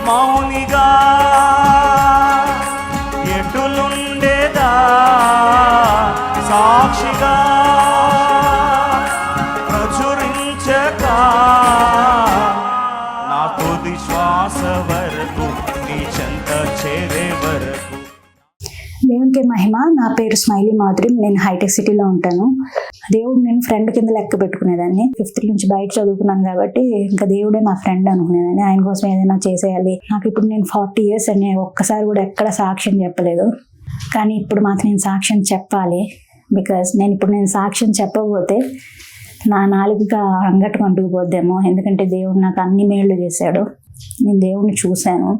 మౌనిగా ఎటులుండేదా సాక్షిగా ప్రచురించక నా తుది శ్వాస వరకు నీ చెంత చేరే వరకు. దేవునికి మహిమ. నా పేరు స్మైలీ మాధురి. నేను హైటెక్ సిటీలో ఉంటాను. దేవుడు నేను ఫ్రెండ్ కింద లెక్క పెట్టుకునేదాన్ని. 5th నుంచి బయట చదువుకున్నాను కాబట్టి ఇంకా దేవుడే నా ఫ్రెండ్ అనుకునేదాన్ని. ఆయన కోసం ఏదైనా చేసేయాలి. నాకు ఇప్పుడు నేను 40 years అని ఒక్కసారి కూడా ఎక్కడ సాక్ష్యం చెప్పలేదు. కానీ ఇప్పుడు మాత్రం నేను సాక్ష్యం చెప్పాలి. బికాజ్ నేను సాక్ష్యం చెప్పకపోతే నా నాలుగుగా అంగట్టు అంటుకుపోద్దేమో. ఎందుకంటే దేవుడు నాకు అన్ని మేళ్ళు చేశాడు. నేను దేవుడిని చూశాను.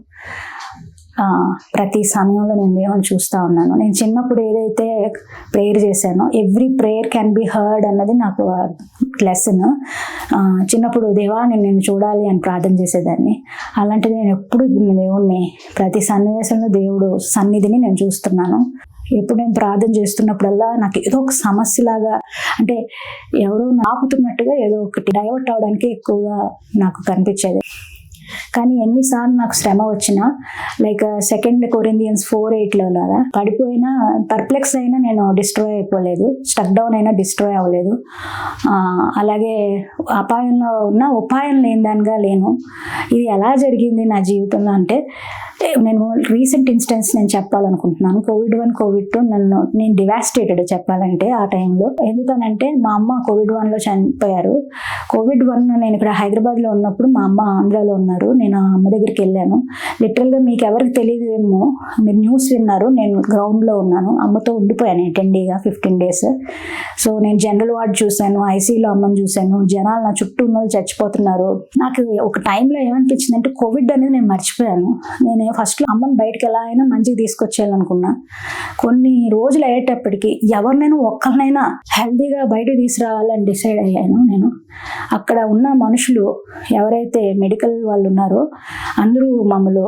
ప్రతి సమయంలో నేను దేవుని చూస్తూ ఉన్నాను. నేను చిన్నప్పుడు ఏదైతే ప్రేయర్ చేశానో every prayer can be heard అన్నది నాకు లెసన్. చిన్నప్పుడు దేవా నేను చూడాలి అని ప్రార్థన చేసేదాన్ని. అలాంటిది నేను ఎప్పుడు దేవుణ్ణి ప్రతి సన్నివేశంలో దేవుడు సన్నిధిని నేను చూస్తున్నాను. ఎప్పుడు నేను ప్రార్థన చేస్తున్నప్పుడల్లా నాకు ఏదో ఒక సమస్యలాగా, అంటే ఎవరో ఆపుతున్నట్టుగా ఏదో ఒకటి డైవర్ట్ అవడానికి ఎక్కువగా నాకు కనిపించేది. కానీ ఎన్నిసార్లు నాకు శ్రమ వచ్చినా, లైక్ 2 Corinthians 4:8 లాగా పడిపోయినా, పర్ప్లెక్స్ అయినా నేను డిస్ట్రాయ్ అయిపోలేదు, స్టక్ డౌన్ అయినా డిస్ట్రాయ్ అవ్వలేదు. అలాగే అపాయంలో ఉన్న ఉపాయం లేని దానిగా లేను. ఇది ఎలా జరిగింది నా జీవితంలో అంటే, నేను రీసెంట్ ఇన్స్టెన్స్ నేను చెప్పాలనుకుంటున్నాను. COVID-1 COVID-2 నేను డివాస్టేటెడ్ చెప్పాలంటే ఆ టైంలో. ఎందుకనంటే మా అమ్మ COVID-1లో చనిపోయారు. COVID-1 నేను ఇక్కడ హైదరాబాద్లో ఉన్నప్పుడు మా అమ్మ ఆంధ్రాలో ఉన్నారు. నేను ఆ అమ్మ దగ్గరికి వెళ్ళాను. లిటరల్గా మీకు ఎవరికి తెలియదేమో, మీరు న్యూస్ విన్నారు, నేను గ్రౌండ్లో ఉన్నాను. అమ్మతో ఉండిపోయాను అటెండీగా 15 days. సో నేను జనరల్ వార్డ్ చూశాను, ఐసీయూలో అమ్మని చూశాను. జనాలు నా చుట్టూ ఉన్న వాళ్ళు చచ్చిపోతున్నారు. నాకు ఒక టైంలో ఏమనిపించిందంటే కోవిడ్ అనేది నేను మర్చిపోయాను. నేను ఫస్ట్లో అమ్మని బయటకు ఎలా అయినా మంచిగా తీసుకొచ్చేయాలనుకున్నా. కొన్ని రోజులు అయ్యేటప్పటికి ఎవరినైనా ఒక్కరినైనా హెల్తీగా బయటకు తీసుకురావాలని డిసైడ్ అయ్యాను నేను. అక్కడ ఉన్న మనుషులు ఎవరైతే మెడికల్ వాళ్ళు ఉన్నారో అందరూ మమ్మల్ని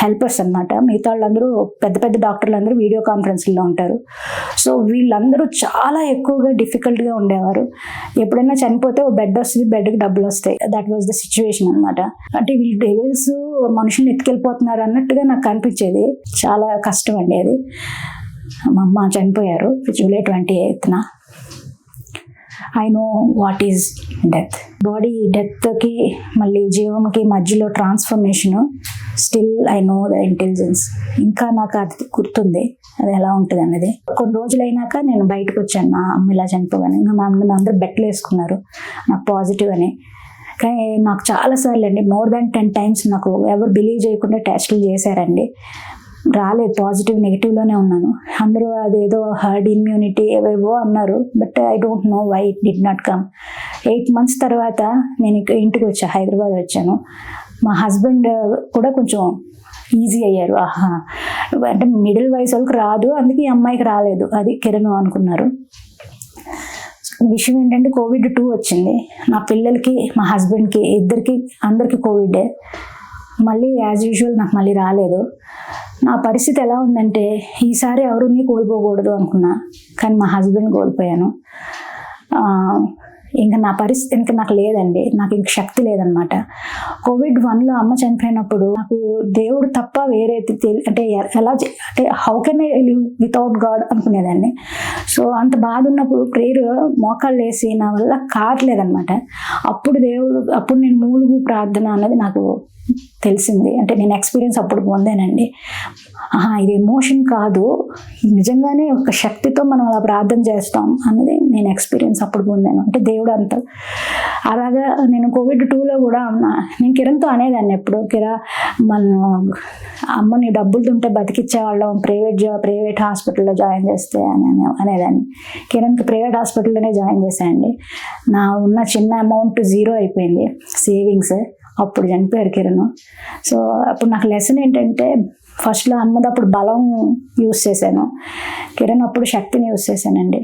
హెల్పర్స్ అన్నమాట. మిగతా వాళ్ళందరూ పెద్ద పెద్ద డాక్టర్లు అందరూ వీడియో కాన్ఫరెన్స్లో ఉంటారు. సో వీళ్ళందరూ చాలా ఎక్కువగా డిఫికల్ట్గా ఉండేవారు. ఎప్పుడైనా చనిపోతే ఓ బెడ్ వస్తుంది, బెడ్కి డబ్బులు వస్తాయి. దట్ వాజ్ ద సిచ్యువేషన్ అనమాట. అంటే వీళ్ళు డెవిల్స్ మనుషుల్ని ఎత్తుకెళ్ళిపోతున్నారు అన్నట్టుగా నాకు కనిపించేది. చాలా కష్టం అండి అది. మా అమ్మ చనిపోయారు July 28th. I know what is death. Body డెత్కి మళ్ళీ జీవంకి మధ్యలో transformation. Still I know the intelligence. ఇంకా నాకు అది గుర్తుంది, అది ఎలా ఉంటుంది అనేది. కొన్ని రోజులు అయినాక నేను బయటకు వచ్చాను. మా అమ్మ ఇలా చనిపోగానే ఇంకా మా అమ్మ అందరూ బెట్లు వేసుకున్నారు నాకు పాజిటివ్ అని. కానీ నాకు చాలాసార్లు అండి, more than 10 times నాకు ఎవరు బిలీవ్ చేయకుండా టెస్టులు చేశారండి. రాలేదు, పాజిటివ్ నెగిటివ్లోనే ఉన్నాను. అందరూ అదేదో హర్డ్ ఇమ్యూనిటీ ఏవేవో అన్నారు. But I don't know why it did not come. 8 months తర్వాత నేను ఇంటికి వచ్చాను, హైదరాబాద్ వచ్చాను. మా హస్బెండ్ కూడా కొంచెం ఈజీ అయ్యారు. అంటే మిడిల్ వయసు వాళ్ళకి రాదు, అందుకే ఈ అమ్మాయికి రాలేదు, అది కిరణ్ అనుకున్నారు. విషయం ఏంటంటే COVID-2 వచ్చింది. నా పిల్లలకి, మా హస్బెండ్కి, ఇద్దరికి, అందరికీ కోవిడే. మళ్ళీ యాజ్ యూజువల్ నాకు మళ్ళీ రాలేదు. నా పరిస్థితి ఎలా ఉందంటే ఈసారి ఎవరిని కోల్పోకూడదు అనుకున్నా, కానీ మా హస్బెండ్ కోల్పోయాను. ఇంకా నా పరిస్థితి ఇంకా నాకు లేదండి, నాకు ఇంక శక్తి లేదనమాట. COVID-1లో అమ్మ చనిపోయినప్పుడు నాకు దేవుడు తప్ప వేరే అంటే ఎలా అంటే how can I live without God అనుకునేదాన్ని. సో అంత బాధ ఉన్నప్పుడు ప్రేయర్ మోకాళ్ళు వేసి నా వల్ల కావట్లేదనమాట. అప్పుడు నేను మూలుగు ప్రార్థన అన్నది నాకు తెలిసింది. అంటే నేను ఎక్స్పీరియన్స్ అప్పుడు పొందానండి. ఇది ఎమోషన్ కాదు, నిజంగానే ఒక శక్తితో మనం అలా ప్రార్థన చేస్తాం అన్నది నేను ఎక్స్పీరియన్స్ అప్పుడు పొందాను. అంటే దేవుడు అంత అలాగా. నేను COVID-2లో కూడా నేను కిరణ్తో అనేదాన్ని ఎప్పుడు, మన అమ్మని డబ్బులు ఉంటే బతికిచ్చేవాళ్ళం, ప్రైవేట్ హాస్పిటల్లో జాయిన్ చేస్తే అనేదాన్ని. కిరణ్కి ప్రైవేట్ హాస్పిటల్లోనే జాయిన్ చేశానండి. నా ఉన్న చిన్న అమౌంట్ 0 అయిపోయింది సేవింగ్స్. అప్పుడు చనిపోయారు కిరణ్. సో అప్పుడు నాకు లెసన్ ఏంటంటే, ఫస్ట్లో అమ్మది అప్పుడు బలం యూజ్ చేశాను, కిరణ్ అప్పుడు శక్తిని యూజ్ చేశానండి.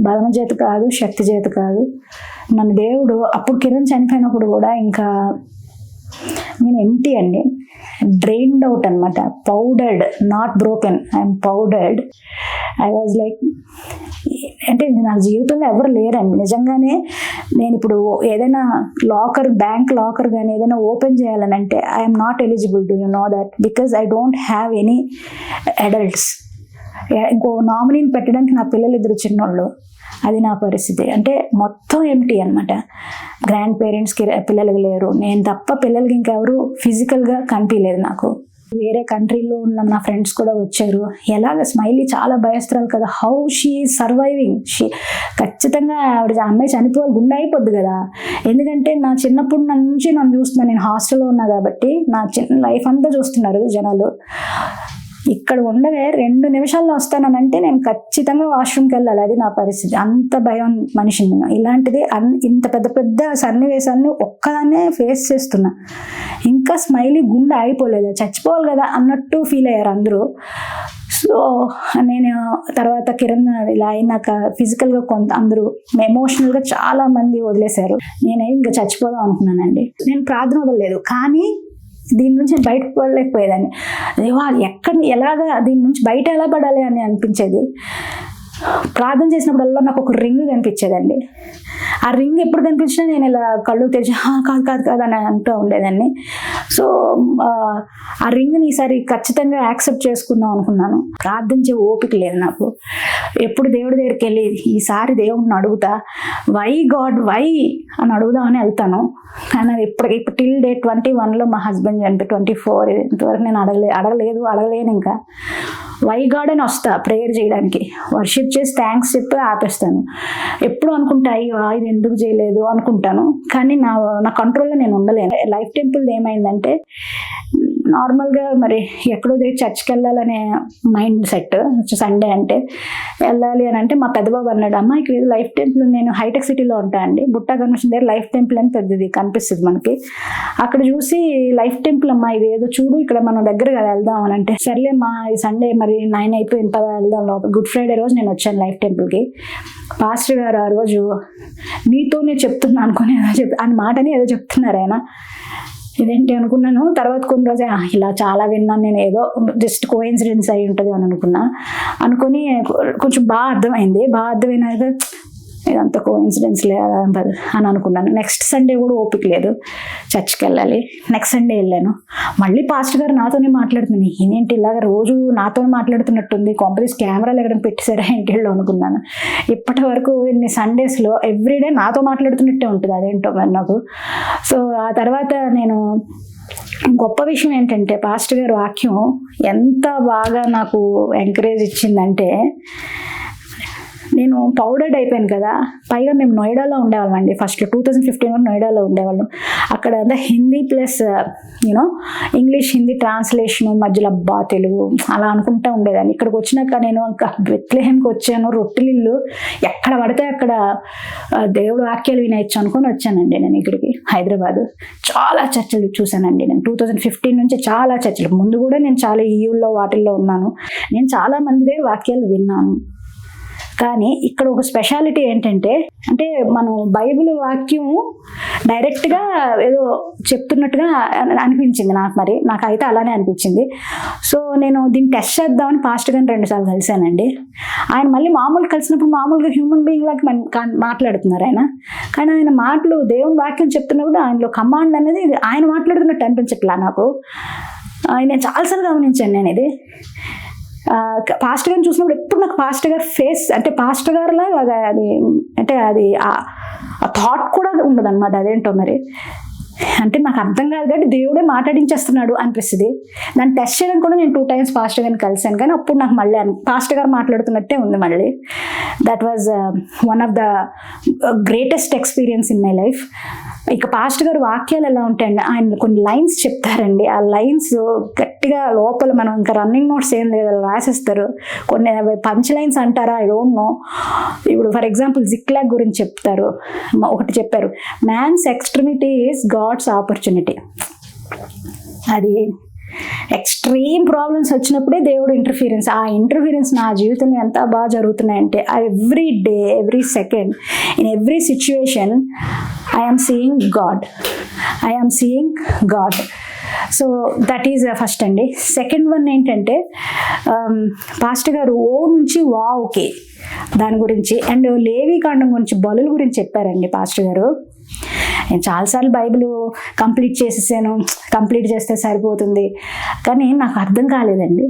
బలం చేత కాదు, శక్తి చేత కాదు. నన్ను దేవుడు అప్పుడు కిరణ్ చనిపోయినప్పుడు కూడా ఇంకా నేను ఎంటీ అండి, డ్రైన్డ్ అవుట్ అనమాట, powdered, not broken, I'm powdered. I was like, అంటే నా జీవితంలో ఎవరు లేరండి నిజంగానే. నేను ఇప్పుడు ఏదైనా లాకర్, బ్యాంక్ లాకర్ కానీ ఏదైనా ఓపెన్ చేయాలని అంటే I'm not eligible, to you know that, because I don't have any adults. ఇంకో నామినీని పెట్టడానికి నా పిల్లలు ఇద్దరు చిన్నోళ్ళు, అది నా పరిస్థితి. అంటే మొత్తం ఎంటీ అనమాట. గ్రాండ్ పేరెంట్స్కి పిల్లలకి లేరు, నేను తప్ప పిల్లలకి ఇంకెవరు ఫిజికల్గా కనిపించలేదు నాకు. వేరే కంట్రీలో ఉన్న నా ఫ్రెండ్స్ కూడా వచ్చారు. ఎలాగ స్మైలీ చాలా భయస్తురాలు కదా, హౌ షీ సర్వైవింగ్. ఖచ్చితంగా ఆవిడ అమ్మాయి చనిపోవాలి, గుండె అయిపోద్ది కదా. ఎందుకంటే నా చిన్నప్పటి నుంచి నన్ను చూస్తున్నాను, నేను హాస్టల్లో ఉన్నా కాబట్టి నా చిన్న లైఫ్ అంతా చూస్తున్నారు జనాలు. ఇక్కడ ఉండవే 2 నిమిషాల్లో వస్తానంటే నేను ఖచ్చితంగా వాష్రూమ్కి వెళ్ళాలి, అది నా పరిస్థితి. అంత భయం మనిషిని నేను. ఇలాంటిది ఇంత పెద్ద పెద్ద సన్నివేశాన్ని ఒక్కదాన్నే ఫేస్ చేస్తున్నా. ఇంకా స్మైలీ గుండె అయిపోలేదు, చచ్చిపోవాలి కదా అన్నట్టు ఫీల్ అయ్యారు అందరూ. సో నేను తర్వాత కిరణ్ ఇలా అయినాక ఫిజికల్గా కొంత అందరూ ఎమోషనల్గా చాలా మంది వదిలేశారు. నేనే ఇంకా చచ్చిపోదాం అనుకున్నానండి. నేను ప్రార్థన వదలలేదు, కానీ దీని నుంచి నేను బయటకు పడలేకపోయేదాన్ని. దేవా ఎలాగా దీని నుంచి బయట ఎలా పడాలి అని అనిపించేది. ప్రార్థన చేసినప్పుడల్లా నాకు ఒక రింగ్ కనిపించేదండి. ఆ రింగ్ ఎప్పుడు కనిపించినా నేను ఇలా కళ్ళు తెరిచి కాదు కాదు కాదు అని అంటూ ఉండేదాన్ని. సో ఆ రింగ్ని ఈసారి ఖచ్చితంగా యాక్సెప్ట్ చేసుకుందాం అనుకున్నాను. ప్రార్థించే ఓపిక లేదు నాకు. ఎప్పుడు దేవుడి దగ్గరికి వెళ్ళి ఈసారి దేవుడిని అడుగుతా, వై గాడ్ వై అని అడుగుదామని వెళ్తాను. కానీ అది ఇప్పుడు టిల్ డే 21లో మా హస్బెండ్ చనిపోయి 24 ఇంతవరకు నేను అడగలేను. ఇంకా వై గాడ్ అని వస్తా ప్రేయర్ చేయడానికి, వర్షిప్ చేసి థ్యాంక్స్ చెప్పి ఆపేస్తాను. ఎప్పుడు అనుకుంటా అయ్యో ఇది ఎందుకు చేయలేదు అనుకుంటాను, కానీ నా కంట్రోల్లో నేను ఉండలేను. లైఫ్ టెంపుల్ ఏమైందంటే నార్మల్గా మరి ఎక్కడో చర్చ్కి వెళ్ళాలనే మైండ్ సెట్. సండే అంటే వెళ్ళాలి అని అంటే మా పెద్దబాబు అన్నాడు, అమ్మ ఇక్కడ లైఫ్ టెంపుల్, నేను హైటెక్ సిటీలో ఉంటా అండి, బుట్టా కన్వెన్షన్ దగ్గర లైఫ్ టెంపుల్ అని పెద్దది కనిపిస్తుంది మనకి. అక్కడ చూసి లైఫ్ టెంపుల్ అమ్మా ఇది ఏదో చూడు ఇక్కడ మనం దగ్గరగా వెళ్దాం అని అంటే, సర్లే మా ఈ సండే మరి 9 అయిపోయిన పద వెళ్దాం లోపల. గుడ్ ఫ్రైడే రోజు నేను వచ్చాను లైఫ్ టెంపుల్కి. పాస్టర్ గారు ఆ రోజు నీతోనే చెప్తున్నా అనుకుని అని మాటని ఏదో చెప్తున్నారు ఆయన. ఇదేంటి అనుకున్నాను. తర్వాత కొన్ని రోజే ఇలా చాలా విన్నాను నేను, ఏదో జస్ట్ కోఇన్సిడెన్స్ అయి ఉంటుంది అని అనుకుని కొంచెం బాగా అర్థమైనాక ఇదంతా కోఇన్సిడెన్స్ లేదా అని అనుకున్నాను. నెక్స్ట్ సండే కూడా ఓపిక లేదు, చర్చ్కి వెళ్ళాలి. నెక్స్ట్ సండే వెళ్ళాను. మళ్ళీ పాస్టర్ గారు నాతోనే మాట్లాడుతున్నాను. ఈయనేంటి ఇలాగ రోజు నాతోనే మాట్లాడుతున్నట్టుంది, కాంప్రమైజ్ కెమెరాలు ఎక్కడ పెట్టేశారా ఇంటిలో అనుకున్నాను. ఇప్పటి వరకు ఇన్ని సండేస్లో ఎవ్రీడే నాతో మాట్లాడుతున్నట్టే ఉంటుంది, అదేంటో మరి నాకు. సో ఆ తర్వాత నేను గొప్ప విషయం ఏంటంటే పాస్టర్ గారు వాక్యం ఎంత బాగా నాకు ఎంకరేజ్ ఇచ్చిందంటే, నేను పౌడర్డ్ అయిపోయాను కదా. పైగా మేము నోయిడాలో ఉండేవాళ్ళం అండి. ఫస్ట్ 2015 నోయిడాలో ఉండేవాళ్ళం. అక్కడ అంతా Hindi plus English Hindi translation, మధ్యలో అబ్బా తెలుగు అలా అనుకుంటూ ఉండేదాన్ని. ఇక్కడికి వచ్చినాక నేను ఇంకా బెత్లెహేమ్కి వచ్చాను. రొట్టెలిల్లు ఎక్కడ పడితే అక్కడ దేవుడు వాక్యాలు వినేయచ్చు అనుకొని వచ్చానండి నేను ఇక్కడికి హైదరాబాద్. చాలా చర్చలు చూశానండి నేను 2015 నుంచి. చాలా చర్చలు ముందు కూడా నేను చాలా ఈయూల్లో వాటిల్లో ఉన్నాను. నేను చాలా మంది వాక్యాలు విన్నాను. కానీ ఇక్కడ ఒక స్పెషాలిటీ ఏంటంటే, అంటే మనం బైబిల్ వాక్యం డైరెక్ట్గా ఏదో చెప్తున్నట్టుగా అనిపించింది నాకైతే అలానే అనిపించింది. సో నేను దీన్ని టెస్ట్ చేద్దామని పాస్టర్ గారిని 2 సార్లు కలిశానండి. ఆయన మళ్ళీ మామూలు కలిసినప్పుడు మామూలుగా హ్యూమన్ బీయింగ్ లాగా మాట్లాడుతున్నారు ఆయన. కానీ ఆయన మాటలు దేవుని వాక్యం చెప్తున్నప్పుడు ఆయనలో కమాండ్ అనేది ఆయన మాట్లాడుతున్నట్టు అనిపించట్లా నాకు. నేను చాలాసార్లు గమనించాను నేను ఇది. పాస్టర్ గారిని చూసినప్పుడు ఎప్పుడు నాకు పాస్టర్ గారు ఫేస్ అంటే పాస్టర్ గారిలా అది అంటే అది ఆ థాట్ కూడా ఉండదు అనమాట. అదేంటో మరి అంటే నాకు అర్థం కాదు, కాబట్టి దేవుడే మాట్లాడించేస్తున్నాడు అనిపిస్తుంది. దాన్ని టెస్ట్ చేయడానికి కూడా నేను 2 times పాస్టర్ గారిని కలిశాను. కానీ అప్పుడు నాకు మళ్ళీ పాస్టర్ గారు మాట్లాడుతున్నట్టే ఉంది మళ్ళీ. That was one of the greatest experience in my life. ఇక పాస్టర్ గారు వాక్యాలు ఎలా ఉంటాయండి, ఆయన కొన్ని లైన్స్ చెప్తారండి. ఆ లైన్స్ గట్టిగా లోపల మనం ఇంకా రన్నింగ్ నోట్స్ ఏం లేదు రాసేస్తారు. కొన్ని పంచ్ లైన్స్ అంటారా, ఐ డోంట్ నో. ఇప్పుడు ఫర్ ఎగ్జాంపుల్ జిక్లాగ్ గురించి చెప్తారు. ఒకటి చెప్పారు, man's extremity is God's opportunity. అది ఎక్స్ట్రీమ్ ప్రాబ్లమ్స్ వచ్చినప్పుడే దేవుడు ఇంటర్ఫీరెన్స్. ఆ ఇంటర్ఫీరెన్స్ నా జీవితంలో ఎంత బాగా జరుగుతున్నాయంటే, every day, every second, in every situation I'm seeing God. I am seeing God. So that is first అండి. సెకండ్ వన్ ఏంటంటే పాస్టర్ గారు ఓ నుంచి వావ్కి దాని గురించి అండ్ లేవి కాండం గురించి బలుల గురించి చెప్పారండి పాస్టర్ గారు. నేను చాలాసార్లు బైబిల్ కంప్లీట్ చేసేసాను, కంప్లీట్ చేస్తే సరిపోతుంది, కానీ నాకు అర్థం కాలేదండి.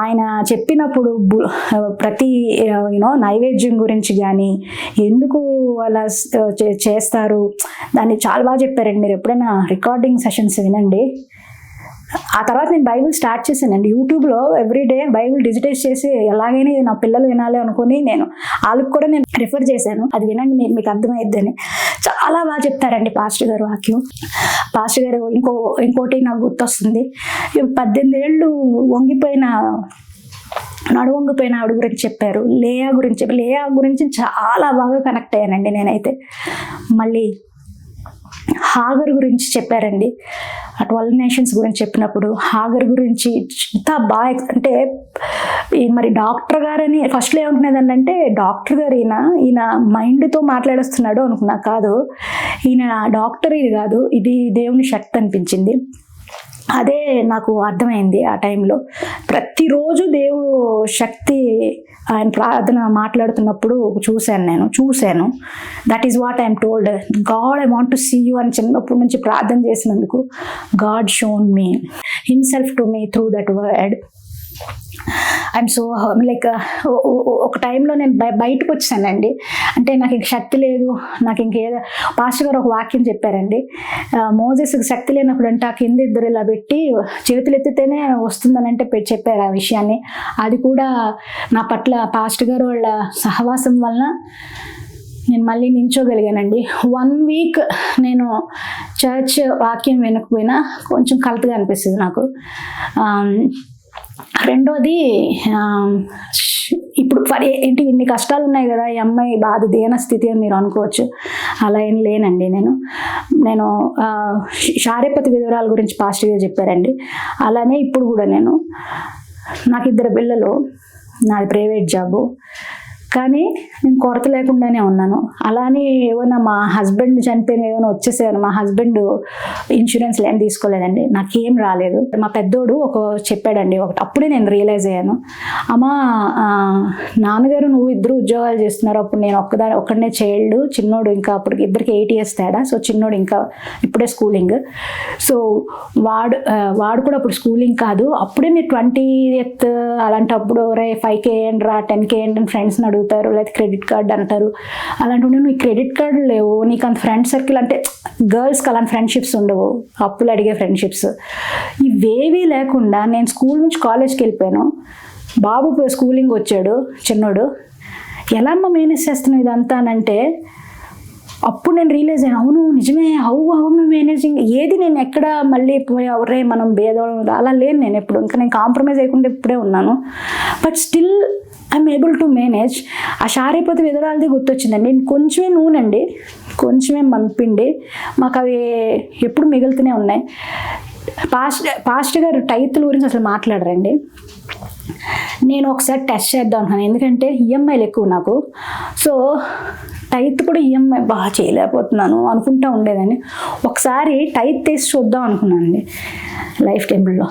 ఆయన చెప్పినప్పుడు ప్రతి నైవేద్యం గురించి కానీ ఎందుకు అలా చేస్తారు దాన్ని చాలా బాగా చెప్పారండి. మీరు ఎప్పుడైనా రికార్డింగ్ సెషన్స్ వినండి. ఆ తర్వాత నేను బైబిల్ స్టార్ట్ చేశానండి యూట్యూబ్లో. ఎవ్రీడే బైబిల్ డిజిటైజ్ చేసి ఎలాగైనా ఇది నా పిల్లలు వినాలి అనుకుని నేను వాళ్ళకి కూడా నేను రిఫర్ చేశాను. అది వినండి మీకు అర్థమైద్దని. చాలా బాగా చెప్తారండి పాస్టర్ గారు వాక్యం. పాస్టర్ గారు ఇంకోటి నాకు గుర్తొస్తుంది. 18 ఏళ్ళు నడువంగిపోయిన ఆవిడ గురించి చెప్పారు. లేయా గురించి చాలా బాగా కనెక్ట్ అయ్యానండి నేనైతే. మళ్ళీ హాగర్ గురించి చెప్పారండి. 12 నేషన్స్ గురించి చెప్పినప్పుడు హాగర్ గురించి ఇంత బాగా అంటే మరి డాక్టర్ గారని ఫస్ట్లో ఏమనుకునేదాన్ని అంటే డాక్టర్ గారు ఈయన మైండ్తో మాట్లాడేస్తున్నాడు అనుకున్నా. కాదు, ఈయన డాక్టర్ ఇది కాదు, ఇది దేవుని శక్తి అనిపించింది. అదే నాకు అర్థమైంది ఆ టైంలో. ప్రతిరోజు దేవుడు శక్తి ఆయన ప్రార్థన మాట్లాడుతున్నప్పుడు చూశాను. That is what I'm told. God I want to see you అని చిన్నప్పటి నుంచి ప్రార్థన చేసినందుకు God shown me himself to me through that word. I'm so like ఒక టైంలో నేను బయటకు వచ్చానండి. అంటే నాకు ఇంక శక్తి లేదు, నాకు ఇంకేదో. పాస్టర్ గారు ఒక వాక్యం చెప్పారండి. మోజెస్కి శక్తి లేనప్పుడు అంటే ఆ కింద ఇద్దరు ఇలా పెట్టి చేతులు ఎత్తితేనే వస్తుందని అంటే చెప్పారు ఆ విషయాన్ని. అది కూడా నా పట్ల పాస్టర్ గారు వాళ్ళ సహవాసం వలన నేను మళ్ళీ నించోగలిగానండి. 1 వీక్ నేను చర్చ్ వాక్యం వినకపోయినా కొంచెం కలతగా అనిపిస్తుంది నాకు. రెండోది, ఇప్పుడు ఏంటి ఇన్ని కష్టాలు ఉన్నాయి కదా, ఈ అమ్మాయి బాధ దీన స్థితి అని మీరు అనుకోవచ్చు. అలా ఏం లేనండి. నేను శారీపతి విధవరాల గురించి పాస్టర్ గారు చెప్పారండి. అలానే ఇప్పుడు కూడా నాకు 2 పిల్లలు, నాది ప్రైవేట్ జాబు, కానీ నేను కొరత లేకుండానే ఉన్నాను. అలానే ఏమైనా మా హస్బెండ్ చనిపోయిన ఏమైనా వచ్చేసాను, మా హస్బెండ్ ఇన్సూరెన్స్ ఏం తీసుకోలేదండి, నాకేం రాలేదు. మా పెద్దోడు చెప్పాడండి ఒకటి, అప్పుడే నేను రియలైజ్ అయ్యాను. అమ్మా నాన్నగారు నువ్వు ఇద్దరు ఉద్యోగాలు చేస్తున్నారు, అప్పుడు నేను ఒక్కడనే చైల్డ్, చిన్నోడు ఇంకా అప్పటికి ఇద్దరికి 8 years తేడా. సో చిన్నోడు ఇంకా ఇప్పుడే స్కూలింగ్. సో వాడు కూడా అప్పుడు స్కూలింగ్ కాదు. అప్పుడే మీరు 20th అలాంటప్పుడు 5K ఏంటి రా 10K ఏంటి ఫ్రెండ్స్ని అడుగుతారు, లేదా క్రెడిట్ కార్డ్ అంటారు. అలాంటి నువ్వు క్రెడిట్ కార్డు లేవు, నీకు అంత ఫ్రెండ్ సర్కిల్ అంటే గర్ల్స్కి అలాంటి ఫ్రెండ్షిప్స్ ఉండవు, అప్పులు అడిగే ఫ్రెండ్షిప్స్ ఇవేవీ లేకుండా నేను స్కూల్ నుంచి కాలేజ్కి వెళ్ళిపోయాను. బాబు స్కూలింగ్ వచ్చాడు చిన్నోడు. ఎలా అమ్మ మేనేజ్ చేస్తున్నావు ఇదంతా అంటే అప్పుడు నేను రియలైజ్ అయ్యాను, అవును నిజమే, హౌ మేనేజింగ్, ఏది నేను ఎక్కడ మళ్ళీ ఎవరే మనం భేదవాళ్ళం అలా లేను నేను ఎప్పుడు. ఇంకా నేను కాంప్రమైజ్ అయ్యకుండా ఇప్పుడే ఉన్నాను. But still I'm able to manage. ఆ శారీపతి విధురాలది గుర్తొచ్చిందండి. కొంచెమే నూనెండి, కొంచెమే మంపిండి, మాకు అవి ఎప్పుడు మిగులుతూనే ఉన్నాయి. పాస్టర్ గారు టైతుల గురించి అసలు మాట్లాడరండి. నేను ఒకసారి టెస్ట్ చేద్దాం అనుకున్నాను, ఎందుకంటే ఈఎంఐలు ఎక్కువ నాకు. సో టైత్ కూడా ఈఎంఐ బాగా చేయలేకపోతున్నాను అనుకుంటా ఉండేదాన్ని. ఒకసారి టైత్ తీసి చూద్దాం అనుకున్నానండి. లైఫ్ టైంలో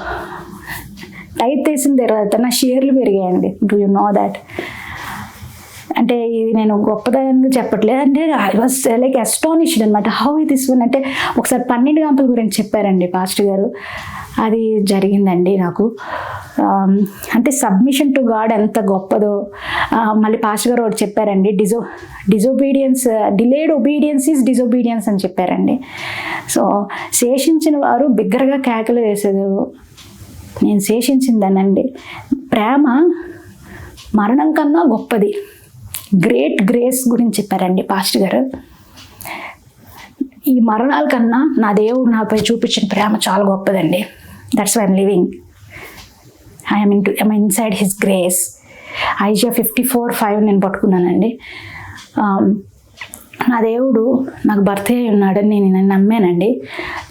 టైత్ తీసిన తర్వాత నా షేర్లు పెరిగాయండి. Do you know that? అంటే ఇది నేను గొప్పదాన్ని చెప్పట్లేదు, అంటే ఐ వాజ్ లైక్ అస్టానిష్డ్ అనమాట. హౌ దిస్ వన్ అంటే ఒకసారి 12 గంపల గురించి చెప్పారండి పాస్టర్ గారు. అది జరిగిందండి నాకు. అంటే సబ్మిషన్ టు గాడ్ ఎంత గొప్పదో. మళ్ళీ పాస్టర్ గారు ఒకటి చెప్పారండి, disobedience, delayed obedience is disobedience అని చెప్పారండి. సో శేషించిన వారు బిగ్గరగా కేకలు వేసేవారు, నేను శేషించిందనండి. ప్రేమ మరణం కన్నా గొప్పది, గ్రేట్ గ్రేస్ గురించి చెప్పారండి పాస్టర్ గారు. ఈ మరణాల కన్నా నా దేవుడు నాపై చూపించిన ప్రేమ చాలా గొప్పదండి. That's why I'm living. I'm inside his grace. Isaiah 54:5 నేను పట్టుకున్నానండి. నా దేవుడు నాకు భర్త అయి ఉన్నాడని నేను నమ్మానండి.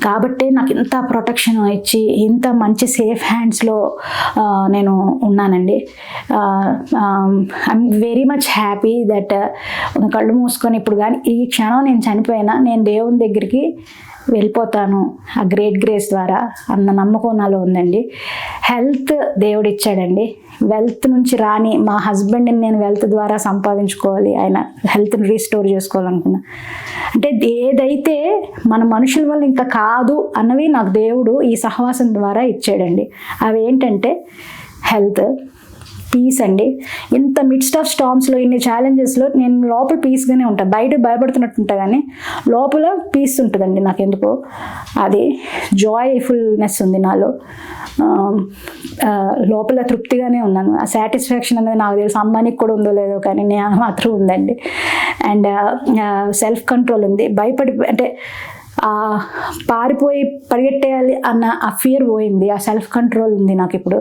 కాబట్టి నాకు ఇంత ప్రొటెక్షన్ ఇచ్చి ఇంత మంచి సేఫ్ హ్యాండ్స్లో నేను ఉన్నానండి. I'm very much happy that కళ్ళు మూసుకొని ఇప్పుడు కానీ ఈ క్షణం నేను చనిపోయినా నేను దేవుని దగ్గరికి వెళ్ళిపోతాను ఆ గ్రేట్ గ్రేస్ ద్వారా అన్న నమ్మకం నాలో ఉందండి. హెల్త్ దేవుడు ఇచ్చాడండి. వెల్త్ నుంచి రాని మా హస్బెండ్ని నేను వెల్త్ ద్వారా సంపాదించుకోవాలి, ఆయన హెల్త్ని రీస్టోర్ చేసుకోవాలనుకున్నా. అంటే ఏదైతే మన మనుషుల వల్ల ఇంకా కాదు అన్నవి నాకు దేవుడు ఈ సహవాసం ద్వారా ఇచ్చాడండి. అవి ఏంటంటే హెల్త్, పీస్ అండి. ఇంత మిడ్స్ట్ ఆఫ్ స్టార్మ్స్లో, ఇన్ని ఛాలెంజెస్లో నేను లోపల పీస్గానే ఉంటాను. బయట భయపడుతున్నట్టు ఉంటా కానీ లోపల పీస్ ఉంటుందండి. నాకు ఎందుకో అది జాయ్ఫుల్నెస్ ఉంది నాలో. లోపల తృప్తిగానే ఉన్నాను. ఆ సాటిస్ఫాక్షన్ అనేది నాకు తెలుసు, అమ్మానికి కూడా ఉందో లేదో కానీ నేను మాత్రం ఉందండి. అండ్ సెల్ఫ్ కంట్రోల్ ఉంది. అంటే పారిపోయి పరిగెట్టేయాలి అన్న ఆ ఫియర్ పోయింది, ఆ సెల్ఫ్ కంట్రోల్ ఉంది నాకు ఇప్పుడు.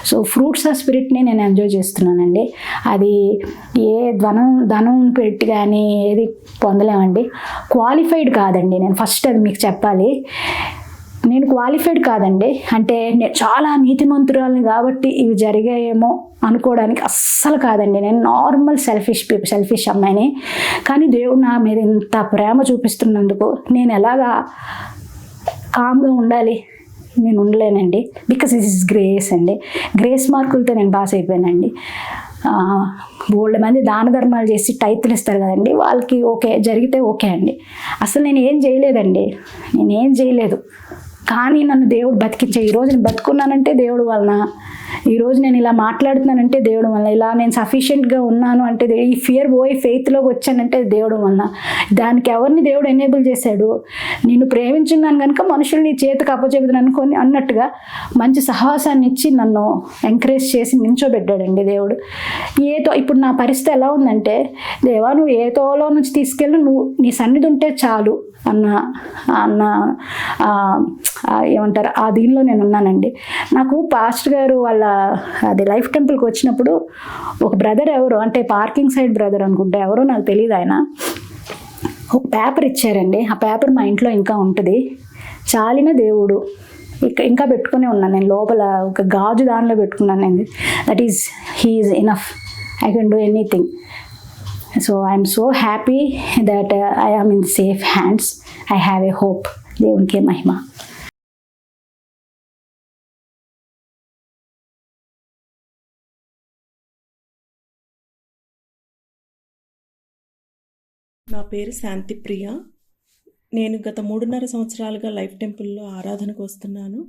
సో ఫ్రూట్స్ ఆఫ్ స్పిరిట్ని నేను ఎంజాయ్ చేస్తున్నానండి. అది ఏ ధనం పెట్టి కానీ ఏది పొందలేమండి. క్వాలిఫైడ్ కాదండి నేను, ఫస్ట్ అది మీకు చెప్పాలి. నేను క్వాలిఫైడ్ కాదండి, అంటే నేను చాలా నీతిమంతురాలని కాబట్టి ఇవి జరిగాయేమో అనుకోవడానికి అస్సలు కాదండి. నేను నార్మల్ సెల్ఫిష్ అమ్మాయిని. కానీ దేవుడు నా మీద ఇంత ప్రేమ చూపిస్తున్నందుకు నేను ఎలాగా కామ్గా ఉండాలి? నేను ఉండలేనండి. బికాస్ దిస్ ఇస్ గ్రేస్ అండి. గ్రేస్ మార్కులతో నేను పాస్ అయిపోయానండి. బోల్డ్ మంది దాన ధర్మాలు చేసి టైతులు ఇస్తారు కదండి, వాళ్ళకి ఓకే జరిగితే ఓకే అండి. అసలు నేను ఏం చేయలేదు. కానీ నన్ను దేవుడు బతికించే, ఈరోజు నేను బతుకున్నానంటే దేవుడు వలన, ఈరోజు నేను ఇలా మాట్లాడుతున్నానంటే దేవుడు వలన, ఇలా నేను సఫిషియెంట్గా ఉన్నాను అంటే, ఈ ఫియర్ పోయి ఫెయిత్లోకి వచ్చానంటే దేవుడు వలన. దానికి ఎవరిని దేవుడు ఎనేబుల్ చేశాడు? నిన్ను ప్రేమించున్నాను కనుక మనుషులు నీ చేతికి అప్పచెబుతున్నాను అనుకొని అన్నట్టుగా మంచి సహవాసాన్ని ఇచ్చి నన్ను ఎంకరేజ్ చేసి నించోబెట్టాడండి దేవుడు. ఇప్పుడు నా పరిస్థితి ఎలా ఉందంటే, దేవా నువ్వు ఏ తోలో నుంచి తీసుకెళ్ళి నువ్వు నీ సన్నిధి ఉంటే చాలు అన్న ఏమంటారు ఆ దీనిలో నేను ఉన్నానండి. నాకు పాస్టర్ గారు వాళ్ళ అది లైఫ్ టెంపుల్కి వచ్చినప్పుడు ఒక బ్రదర్, ఎవరో అంటే పార్కింగ్ సైడ్ బ్రదర్ అనుకుంటా, ఎవరో నాకు తెలియదు, ఆయన ఒక పేపర్ ఇచ్చారండి. ఆ పేపర్ మా ఇంట్లో ఇంకా ఉంటుంది. చాలిన దేవుడు ఇంకా పెట్టుకునే ఉన్నాను నేను, లోపల ఒక గాజు దానిలో పెట్టుకున్నాను నేను. That is he is enough, I can do anything. So I'm so happy that I am in safe hands. I have a hope. దేవునికి మహిమ. నా పేరు శాంతి ప్రియ. నేను గత 3.5 సంవత్సరాలుగా లైఫ్ టెంపుల్లో ఆరాధనకు వస్తున్నాను.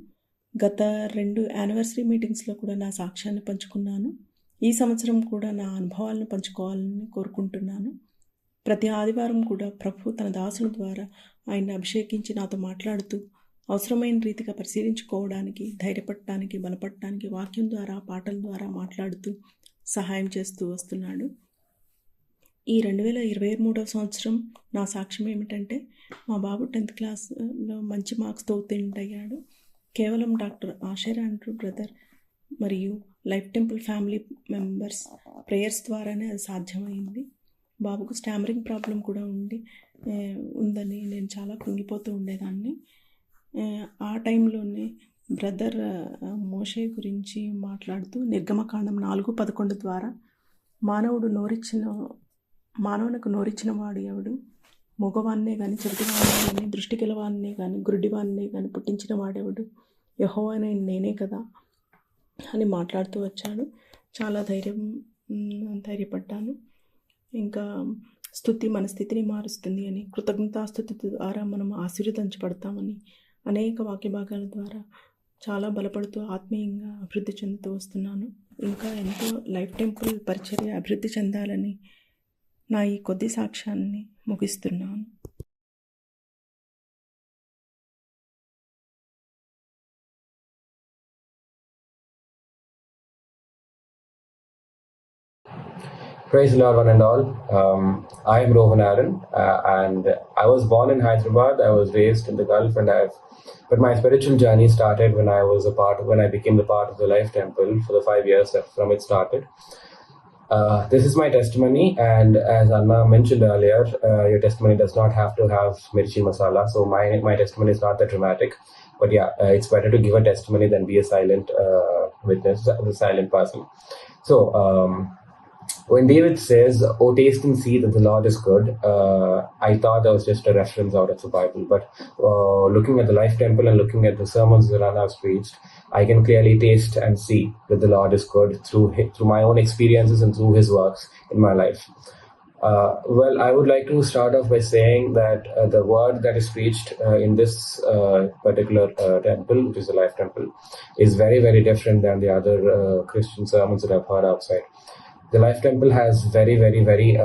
గత 2 యానివర్సరీ మీటింగ్స్లో కూడా నా సాక్ష్యాన్ని పంచుకున్నాను. ఈ సంవత్సరం కూడా నా అనుభవాలను పంచుకోవాలని కోరుకుంటున్నాను. ప్రతి ఆదివారం కూడా ప్రభు తన దాసుల ద్వారా ఆయన్ని అభిషేకించి నాతో మాట్లాడుతూ అవసరమైన రీతిగా పరిశీలించుకోవడానికి, ధైర్యపడటానికి, బలపడటానికి వాక్యం ద్వారా, పాటల ద్వారా మాట్లాడుతూ సహాయం చేస్తూ వస్తున్నాడు. ఈ 2023వ సంవత్సరం నా సాక్ష్యం ఏమిటంటే, మా బాబు 10th క్లాస్లో మంచి మార్క్స్తో ఉత్తీర్ణుడయ్యాడు. కేవలం డాక్టర్ ఆషర్ ఆండ్రూ బ్రదర్ మరియు life temple family members prayers ద్వారానే అది సాధ్యమైంది. బాబుకు స్టామరింగ్ ప్రాబ్లం కూడా ఉందని నేను చాలా కృంగిపోతూ ఉండేదాన్ని. ఆ టైంలోనే బ్రదర్ మోషే గురించి మాట్లాడుతూ నిర్గమకాండం 4:11 ద్వారా మానవునికి నోరిచ్చిన వాడు ఎవడు? మగవాన్నే కానీ, చెవిటివాన్నే కానీ, దృష్టి గలవాన్నే కానీ, గురుడివాన్నే కానీ పుట్టించిన వాడెవడు? యెహోవానే నేనే కదా అని మాట్లాడుతూ వచ్చాడు. చాలా ధైర్యపడ్డాను. ఇంకా స్తుతి మన స్థితిని మారుస్తుంది అని, కృతజ్ఞతాస్తుతి ద్వారా మనం ఆశీర్వదించబడతామని అనేక వాక్య భాగాల ద్వారా చాలా బలపడుతూ ఆత్మీయంగా అభివృద్ధి చెందుతూ వస్తున్నాను. ఇంకా ఎంతో లైఫ్ టెంపుల్ పరిచర్య అభివృద్ధి చెందాలని నా ఈ కొద్ది సాక్ష్యాన్ని ముగిస్తున్నాను. Praise the Lord, one and all. I am Rohan Aaron, and I was born in Hyderabad. I was raised in the Gulf, but my spiritual journey started when I became the part of the Life Temple for the 5 years that from it started. This is my testimony, and as Anna mentioned earlier, your testimony does not have to have mirchi masala. So my testimony is not that dramatic, but yeah, it's better to give a testimony than be a silent witness, the silent person. So when David says, "Oh, taste and see that the Lord is good," I thought that was just a reference out of the Bible. But looking at the Life Temple and looking at the sermons that Anna has preached, I can clearly taste and see that the Lord is good through my own experiences and through His works in my life. Well, I would like to start off by saying that the word that is preached in this particular temple, which is the Life Temple, is very, very different than the other Christian sermons that I've heard outside. The Life Temple has very, very, very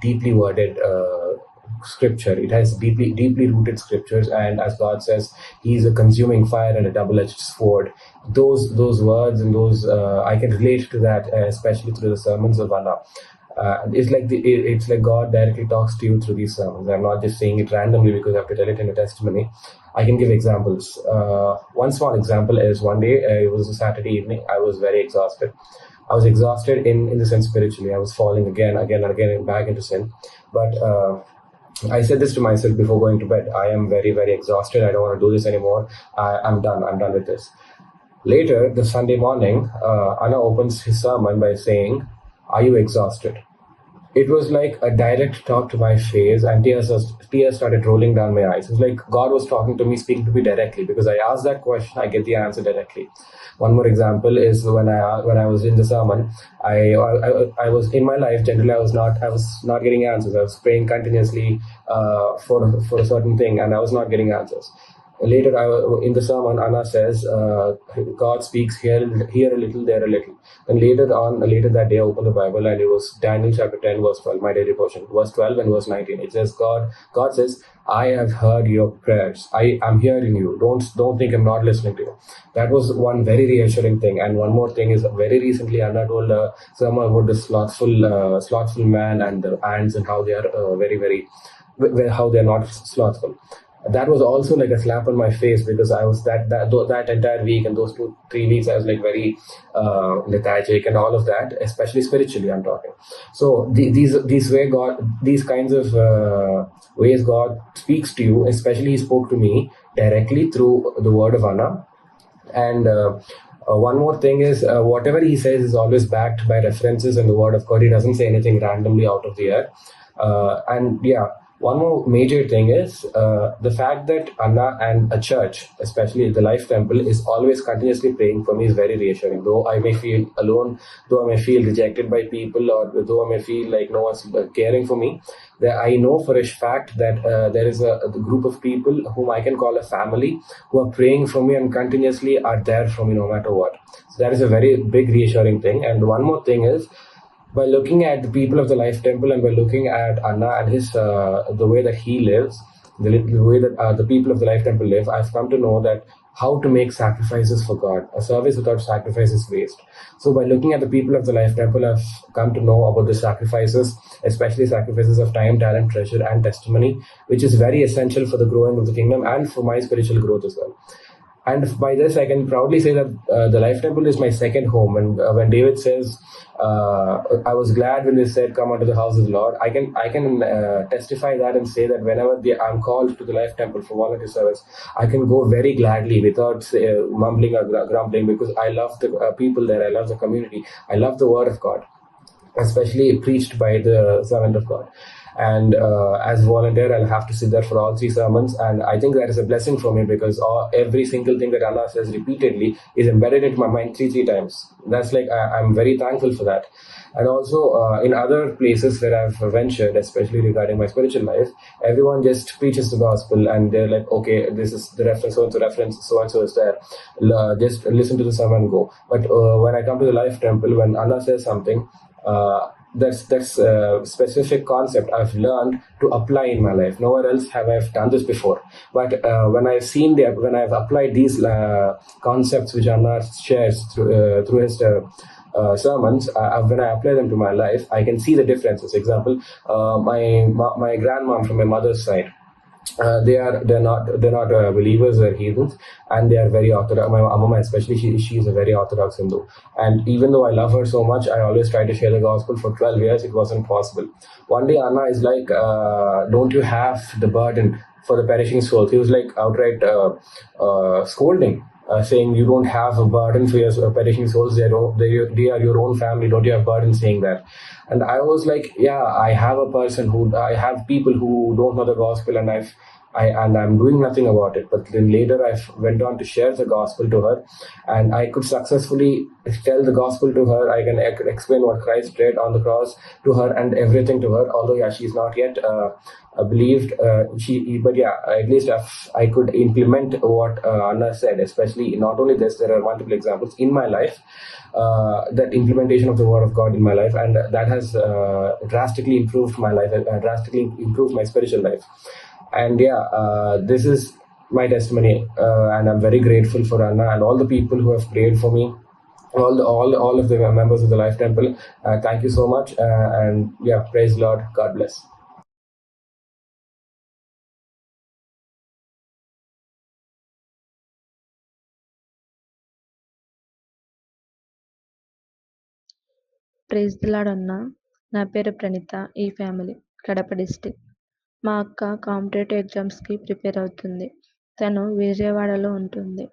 deeply worded scripture. It has deeply rooted scriptures, and as God says, He's a consuming fire and a double-edged sword. Those words and those I can relate to that, especially through the sermons of Anna. It's like God directly talks to you through these sermons. I'm not just saying it randomly because I have to tell it in a testimony. I can give examples. One small example is one day, it was a Saturday evening. I was very exhausted. I was exhausted in the sense spiritually. I was falling again and again back into sin. But I said this to myself before going to bed. I am very, very exhausted. I don't want to do this anymore. I'm done. I'm done with this. Later, the Sunday morning, Anna opens his sermon by saying, "Are you exhausted?" It was like a direct talk to my face, and tears started rolling down my eyes. It was like God was talking to me, speaking to me directly, because I asked that question, I get the answer directly. One more example is when I was in the sermon, I was in my life generally I was not getting answers. I was praying continuously for a certain thing, and I was not getting answers. Later, in the sermon, Anna says, God speaks here a little, there a little. And later that day, I opened the Bible, and it was Daniel chapter 10, verse 12, my daily portion, verse 12 and verse 19. It says, God says, "I have heard your prayers. I am hearing you. Don't think I'm not listening to you." That was one very reassuring thing. And one more thing is, very recently, Anna told a sermon about the slothful man and the ants and how they are how they are not slothful. That was also like a slap on my face, because I was that entire week and those 2-3 weeks I was like very lethargic and all of that, especially spiritually I'm talking. So these kinds of ways God speaks to you, especially He spoke to me directly through the word of Anna. And one more thing is, whatever He says is always backed by references in the word of God. He doesn't say anything randomly out of the air. One more major thing is the fact that Anna and a church, especially the Life Temple, is always continuously praying for me is very reassuring. Though I may feel alone, though I may feel rejected by people, or though I may feel like no one's caring for me, I know for a fact that there is a group of people whom I can call a family, who are praying for me and continuously are there for me no matter what. So that is a very big reassuring thing. And one more thing is, by looking at the people of the Life Temple and by looking at Anna and his the way that he lives, the way that the people of the Life Temple live, I've come to know that how to make sacrifices for God. A service without sacrifice is waste. So by looking at the people of the Life Temple, I've come to know about the sacrifices, especially sacrifices of time, talent, treasure, and testimony, which is very essential for the growing of the kingdom and for my spiritual growth as well. And by this, I can proudly say that the Life Temple is my second home. And when David says, "I was glad when they said, 'Come unto the house of the Lord,' I can testify that and say that whenever I'm called to the Life Temple for volunteer service, I can go very gladly without mumbling or grumbling, because I love the people there. I love the community. I love the Word of God, especially preached by the servant of God. And as a volunteer, I'll have to sit there for all 3 sermons, and I think that is a blessing for me, because every single thing that Allah says repeatedly is embedded into my mind 3 times. That's like I'm very thankful for that. And also in other places where I've ventured, especially regarding my spiritual life, everyone just preaches the gospel, and they're like, "Okay, this is the reference, so and so is there. Just listen to the sermon and go." But when I come to the Life Temple, when Allah says something, that's a specific concept I've learned to apply in my life. Nowhere else have I done this before. But when I've applied these concepts which Allah shares through His sermons, when I apply them to my life, I can see the differences. Example, my grandmom from my mother's side, they're not believers, they're heathens, and they are very orthodox. My mama especially, she is a very orthodox Hindu, and even though I love her so much, I always try to share the gospel. For 12 years it wasn't possible. One day Anna is like, "Don't you have the burden for the perishing souls?" He was like outright scolding saying you don't have a burden for your perishing souls. They are your own family. Don't you have burden saying that? And I was like, yeah, I have people who don't know the gospel, and I'm doing nothing about it. But then later I went on to share the gospel to her, and I could successfully tell the gospel to her. I could explain what Christ did on the cross to her and everything to her. Although yeah, she's not yet believed. But yeah, at least I could implement what Anna said. Especially not only this, there are multiple examples in my life. That implementation of the word of God in my life, and that has drastically improved my life, drastically improved my spiritual life. And yeah, this is my testimony, and I'm very grateful for Anna and all the people who have prayed for me, all of the members of the Life Temple. Thank you so much, and yeah, praise the Lord. God bless. Praise the Lord అన్న. నా పేరు ప్రణీత. ఈ family Kadapa district. మా అక్క competitive ఎగ్జామ్స్కి prepare అవుతుంది. తను విజయవాడలో ఉంటుంది.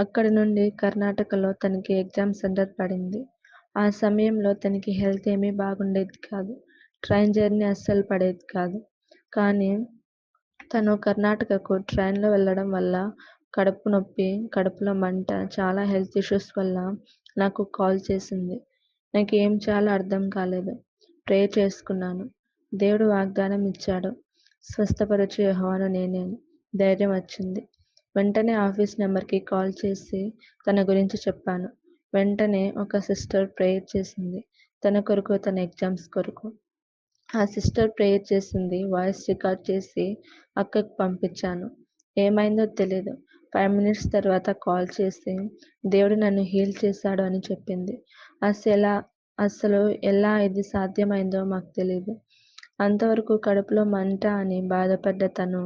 అక్కడి నుండి కర్ణాటకలో తనకి ఎగ్జామ్ సెంటర్ పడింది. ఆ సమయంలో తనకి హెల్త్ ఏమీ బాగుండేది కాదు. ట్రైన్ జర్నీ అస్సలు పడేది కాదు. కానీ తను కర్ణాటకకు ట్రైన్లో వెళ్ళడం వల్ల కడుపు నొప్పి, కడుపులో మంట, చాలా హెల్త్ ఇష్యూస్ వల్ల నాకు కాల్ చేసింది. నాకు ఏం చేయాలో అర్థం కాలేదు. ప్రేయర్ చేసుకున్నాను. దేవుడు వాగ్దానం ఇచ్చాడు, స్వస్థపరచు యెహోవాను నేనే. ధైర్యం వచ్చింది. వెంటనే ఆఫీస్ నెంబర్కి కాల్ చేసి తన గురించి చెప్పాను. వెంటనే ఒక సిస్టర్ ప్రేయర్ చేసింది, తన కొరకు, తన ఎగ్జామ్స్ కొరకు. ఆ సిస్టర్ ప్రేయర్ చేసింది వాయిస్ రికార్డ్ చేసి అక్కకు పంపించాను. ఏమైందో తెలీదు. 5 minutes తర్వాత కాల్ చేసి దేవుడు నన్ను హీల్ చేశాడు అని చెప్పింది. అసలు ఎలా ఇది సాధ్యమైందో మాకు తెలీదు. అంతవరకు కడుపులో మంట అని బాధపడ్డ తను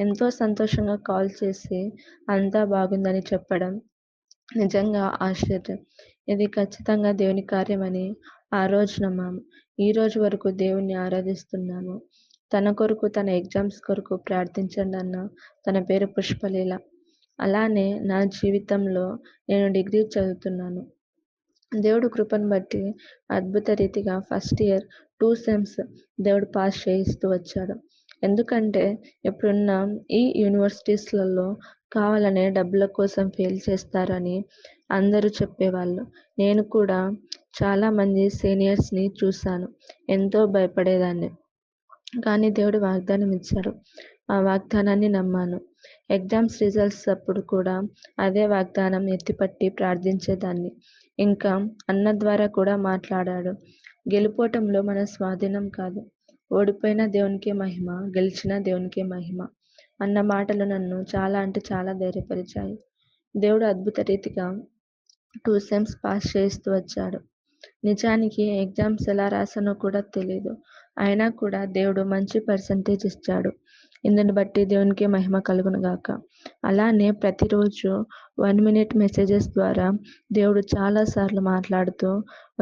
ఎంతో సంతోషంగా కాల్ చేసి అంతా బాగుందని చెప్పడం నిజంగా ఆశ్చర్యం. ఇది ఖచ్చితంగా దేవుని కార్యమని ఆ రోజు నమ్మాము. ఈ రోజు వరకు దేవుణ్ణి ఆరాధిస్తున్నాము. తన కొరకు, తన ఎగ్జామ్స్ కొరకు ప్రార్థించండి అన్న. తన పేరు పుష్పలీల. అలానే నా జీవితంలో నేను డిగ్రీ చదువుతున్నాను. దేవుడు కృపను బట్టి అద్భుత రీతిగా ఫస్ట్ ఇయర్ 2 సెమ్స్ దేవుడు పాస్ చేయిస్తూ వచ్చాడు. ఎందుకంటే ఇప్పుడున్న ఈ యూనివర్సిటీస్లలో కావాలనే డబ్బుల కోసం ఫెయిల్ చేస్తారని అందరూ చెప్పేవాళ్ళు. నేను కూడా చాలామంది సీనియర్స్ని చూశాను. ఎంతో భయపడేదాన్ని. కానీ దేవుడు వాగ్దానం ఇచ్చాడు. ఆ వాగ్దానాన్ని నమ్మాను. ఎగ్జామ్స్ రిజల్ట్స్ అప్పుడు కూడా అదే వాగ్దానం ఎత్తిపట్టి ప్రార్థించేదాన్ని. ఇంకా అన్న ద్వారా కూడా మాట్లాడాడు. గెలుపోవటంలో మన స్వాధీనం కాదు. ఓడిపోయిన దేవునికే మహిమ, గెలిచిన దేవునికే మహిమ అన్న మాటలు నన్ను చాలా అంటే చాలా ధైర్యపరిచాయి. దేవుడు అద్భుత రీతిగా 2 సెమ్స్ పాస్ చేస్తూ వచ్చాడు. నిజానికి ఎగ్జామ్స్ ఎలా రాసానో కూడా తెలీదు. అయినా కూడా దేవుడు మంచి పర్సంటేజ్ ఇచ్చాడు. ఇందుని బట్టి దేవునికి మహిమ కలుగును గాక. అలానే ప్రతిరోజు 1 minute మెసేజెస్ ద్వారా దేవుడు చాలాసార్లు మాట్లాడుతూ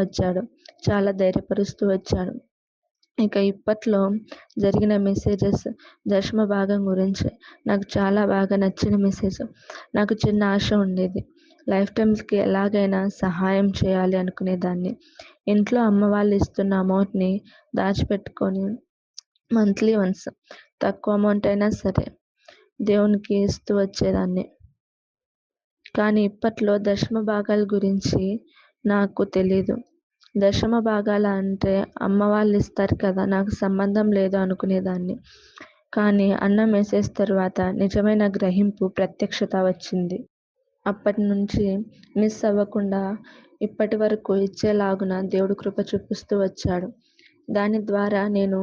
వచ్చాడు. చాలా ధైర్యపరుస్తూ వచ్చాడు. ఇక ఇప్పట్లో జరిగిన మెసేజెస్ దశమ భాగం గురించి నాకు చాలా బాగా నచ్చిన మెసేజ్. నాకు చిన్న ఆశ ఉండేది. లైఫ్ టైమ్స్కి ఎలాగైనా సహాయం చేయాలి అనుకునేదాన్ని. ఇంట్లో అమ్మ వాళ్ళు ఇస్తున్న అమౌంట్ని దాచిపెట్టుకొని మంత్లీ వన్స్ తక్కువ అమౌంట్ అయినా సరే దేవునికి ఇస్తూ వచ్చేదాన్ని. కానీ ఇప్పట్లో దశమ భాగాల గురించి నాకు తెలీదు. దశమ భాగాల అంటే అమ్మ వాళ్ళు ఇస్తారు కదా, నాకు సంబంధం లేదు అనుకునేదాన్ని. కానీ అన్న మెసేజ్ తర్వాత నిజమైన గ్రహింపు, ప్రత్యక్షత వచ్చింది. అప్పటి నుంచి మిస్ అవ్వకుండా ఇప్పటి వరకు ఇచ్చేలాగున దేవుడు కృప చూపిస్తూ వచ్చాడు. దాని ద్వారా నేను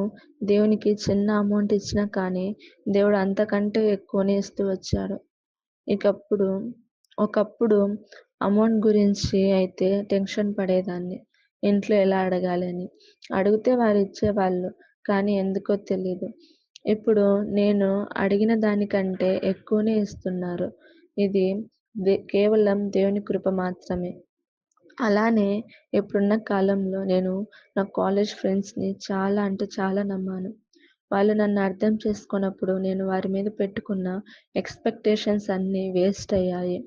దేవునికి చిన్న అమౌంట్ ఇచ్చినా కానీ దేవుడు అంతకంటే ఎక్కువనే ఇస్తూ వచ్చాడు. ఒకప్పుడు అమౌంట్ గురించి అయితే టెన్షన్ పడేదాన్ని. ఇంట్లో ఎలా అడగాలి అని. అడిగితే వారు ఇచ్చేవాళ్ళు, కానీ ఎందుకో తెలీదు. ఇప్పుడు నేను అడిగిన దానికంటే ఎక్కువనే ఇస్తున్నారు. ఇది కేవలం దేవుని కృప మాత్రమే. అలానే ఇప్పుడున్న కాలంలో నేను నా కాలేజ్ ఫ్రెండ్స్ని చాలా అంటే చాలా నమ్మాను. వాళ్ళు నన్ను అర్థం చేసుకున్నప్పుడు నేను వారి మీద పెట్టుకున్న ఎక్స్పెక్టేషన్స్ అన్నీ వేస్ట్ అయ్యాయి.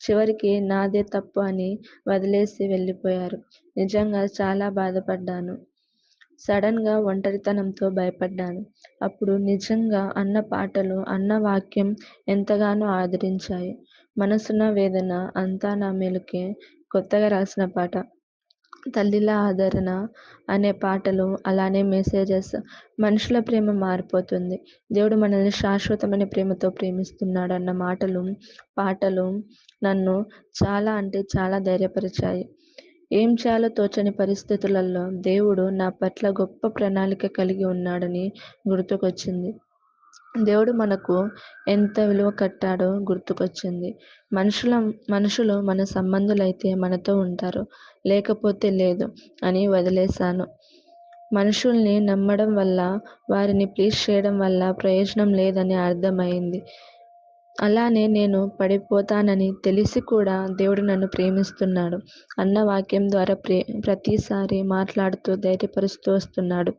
చివరికి నాదే తప్పు అని వదిలేసి వెళ్ళిపోయారు. నిజంగా చాలా బాధపడ్డాను. సడన్గా ఒంటరితనంతో భయపడ్డాను. అప్పుడు నిజంగా అన్న పాటలు, అన్న వాక్యం ఎంతగానో ఆదరించాయి. మనసున వేదన అంతా నా మేలుకే కొత్తగా రాసిన పాట. తల్లిలా ఆదరణ అనే పాటలు, అలానే మెసేజెస్. మనుషుల ప్రేమ మారిపోతుంది, దేవుడు మనల్ని శాశ్వతమైన ప్రేమతో ప్రేమిస్తున్నాడు అన్న పాటలు నన్ను చాలా అంటే చాలా ధైర్యపరిచాయి. ఏం చేయాలో తోచని పరిస్థితులలో దేవుడు నా పట్ల గొప్ప ప్రణాళిక కలిగి ఉన్నాడని గుర్తుకొచ్చింది. దేవుడు మనకు ఎంత విలువ కట్టాడో గుర్తుకొచ్చింది. మనుషులు మన సంబంధులైతే మనతో ఉంటారు, లేకపోతే లేదు అని వదిలేశాను. మనుషుల్ని నమ్మడం వల్ల, వారిని ప్లీజ్ చేయడం వల్ల ప్రయోజనం లేదని అర్థమైంది. అలానే నేను పడిపోతానని తెలిసి కూడా దేవుడు నన్ను ప్రేమిస్తున్నాడు అన్న వాక్యం ద్వారా ప్రతిసారి మాట్లాడుతూ ధైర్యపరుస్తూ వస్తున్నాడు.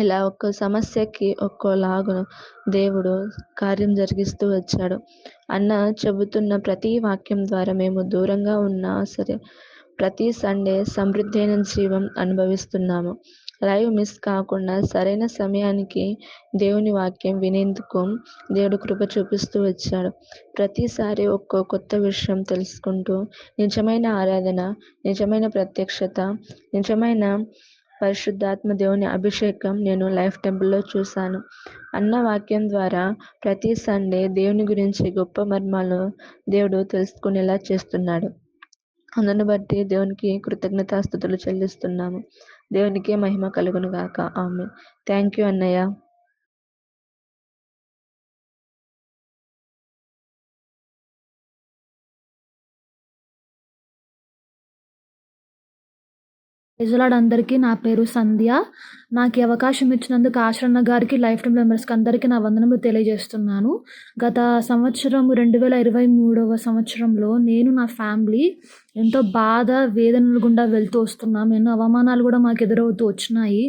ఇలా ఒక్కో సమస్యకి ఒక్కోలాగా దేవుడు కార్యం జరిగిస్తూ వచ్చాడు. అన్న చెబుతున్న ప్రతి వాక్యం ద్వారా మేము దూరంగా ఉన్నా సరే ప్రతి సండే సమృద్ధైన జీవం అనుభవిస్తున్నాము. లైవ్ మిస్ కాకుండా సరైన సమయానికి దేవుని వాక్యం వినేందుకు దేవుడు కృప చూపిస్తూ వచ్చాడు. ప్రతిసారి ఒక్కో కొత్త విషయం తెలుసుకుంటూ నిజమైన ఆరాధన, నిజమైన ప్రత్యక్షత, నిజమైన పరిశుద్ధాత్మ దేవుని అభిషేకం నేను లైఫ్ టెంపుల్లో చూశాను. అన్న వాక్యం ద్వారా ప్రతి సండే దేవుని గురించి గొప్ప మర్మాలు దేవుడు తెలుసుకునేలా చేస్తున్నాడు. అందును బట్టి దేవునికి కృతజ్ఞతాస్తుతులు చెల్లిస్తున్నాము. దేవునికే మహిమ కలుగును గాక. ఆమేన్. థ్యాంక్ యూ అన్నయ్య. ప్రైజ్ అందరికీ. నా పేరు సంధ్య. నాకు ఈ అవకాశం ఇచ్చినందుకు ఆశ్రన్న గారికి, లైఫ్ టైం మెంబర్స్కి అందరికీ నా వందనములు తెలియజేస్తున్నాను. గత సంవత్సరం 2023వ సంవత్సరంలో నేను, నా ఫ్యామిలీ ఎంతో బాధ, వేదనలు గుండా వెళ్తూ వస్తున్నాం. ఎన్నో అవమానాలు కూడా మాకు ఎదురవుతూ వచ్చినాయి.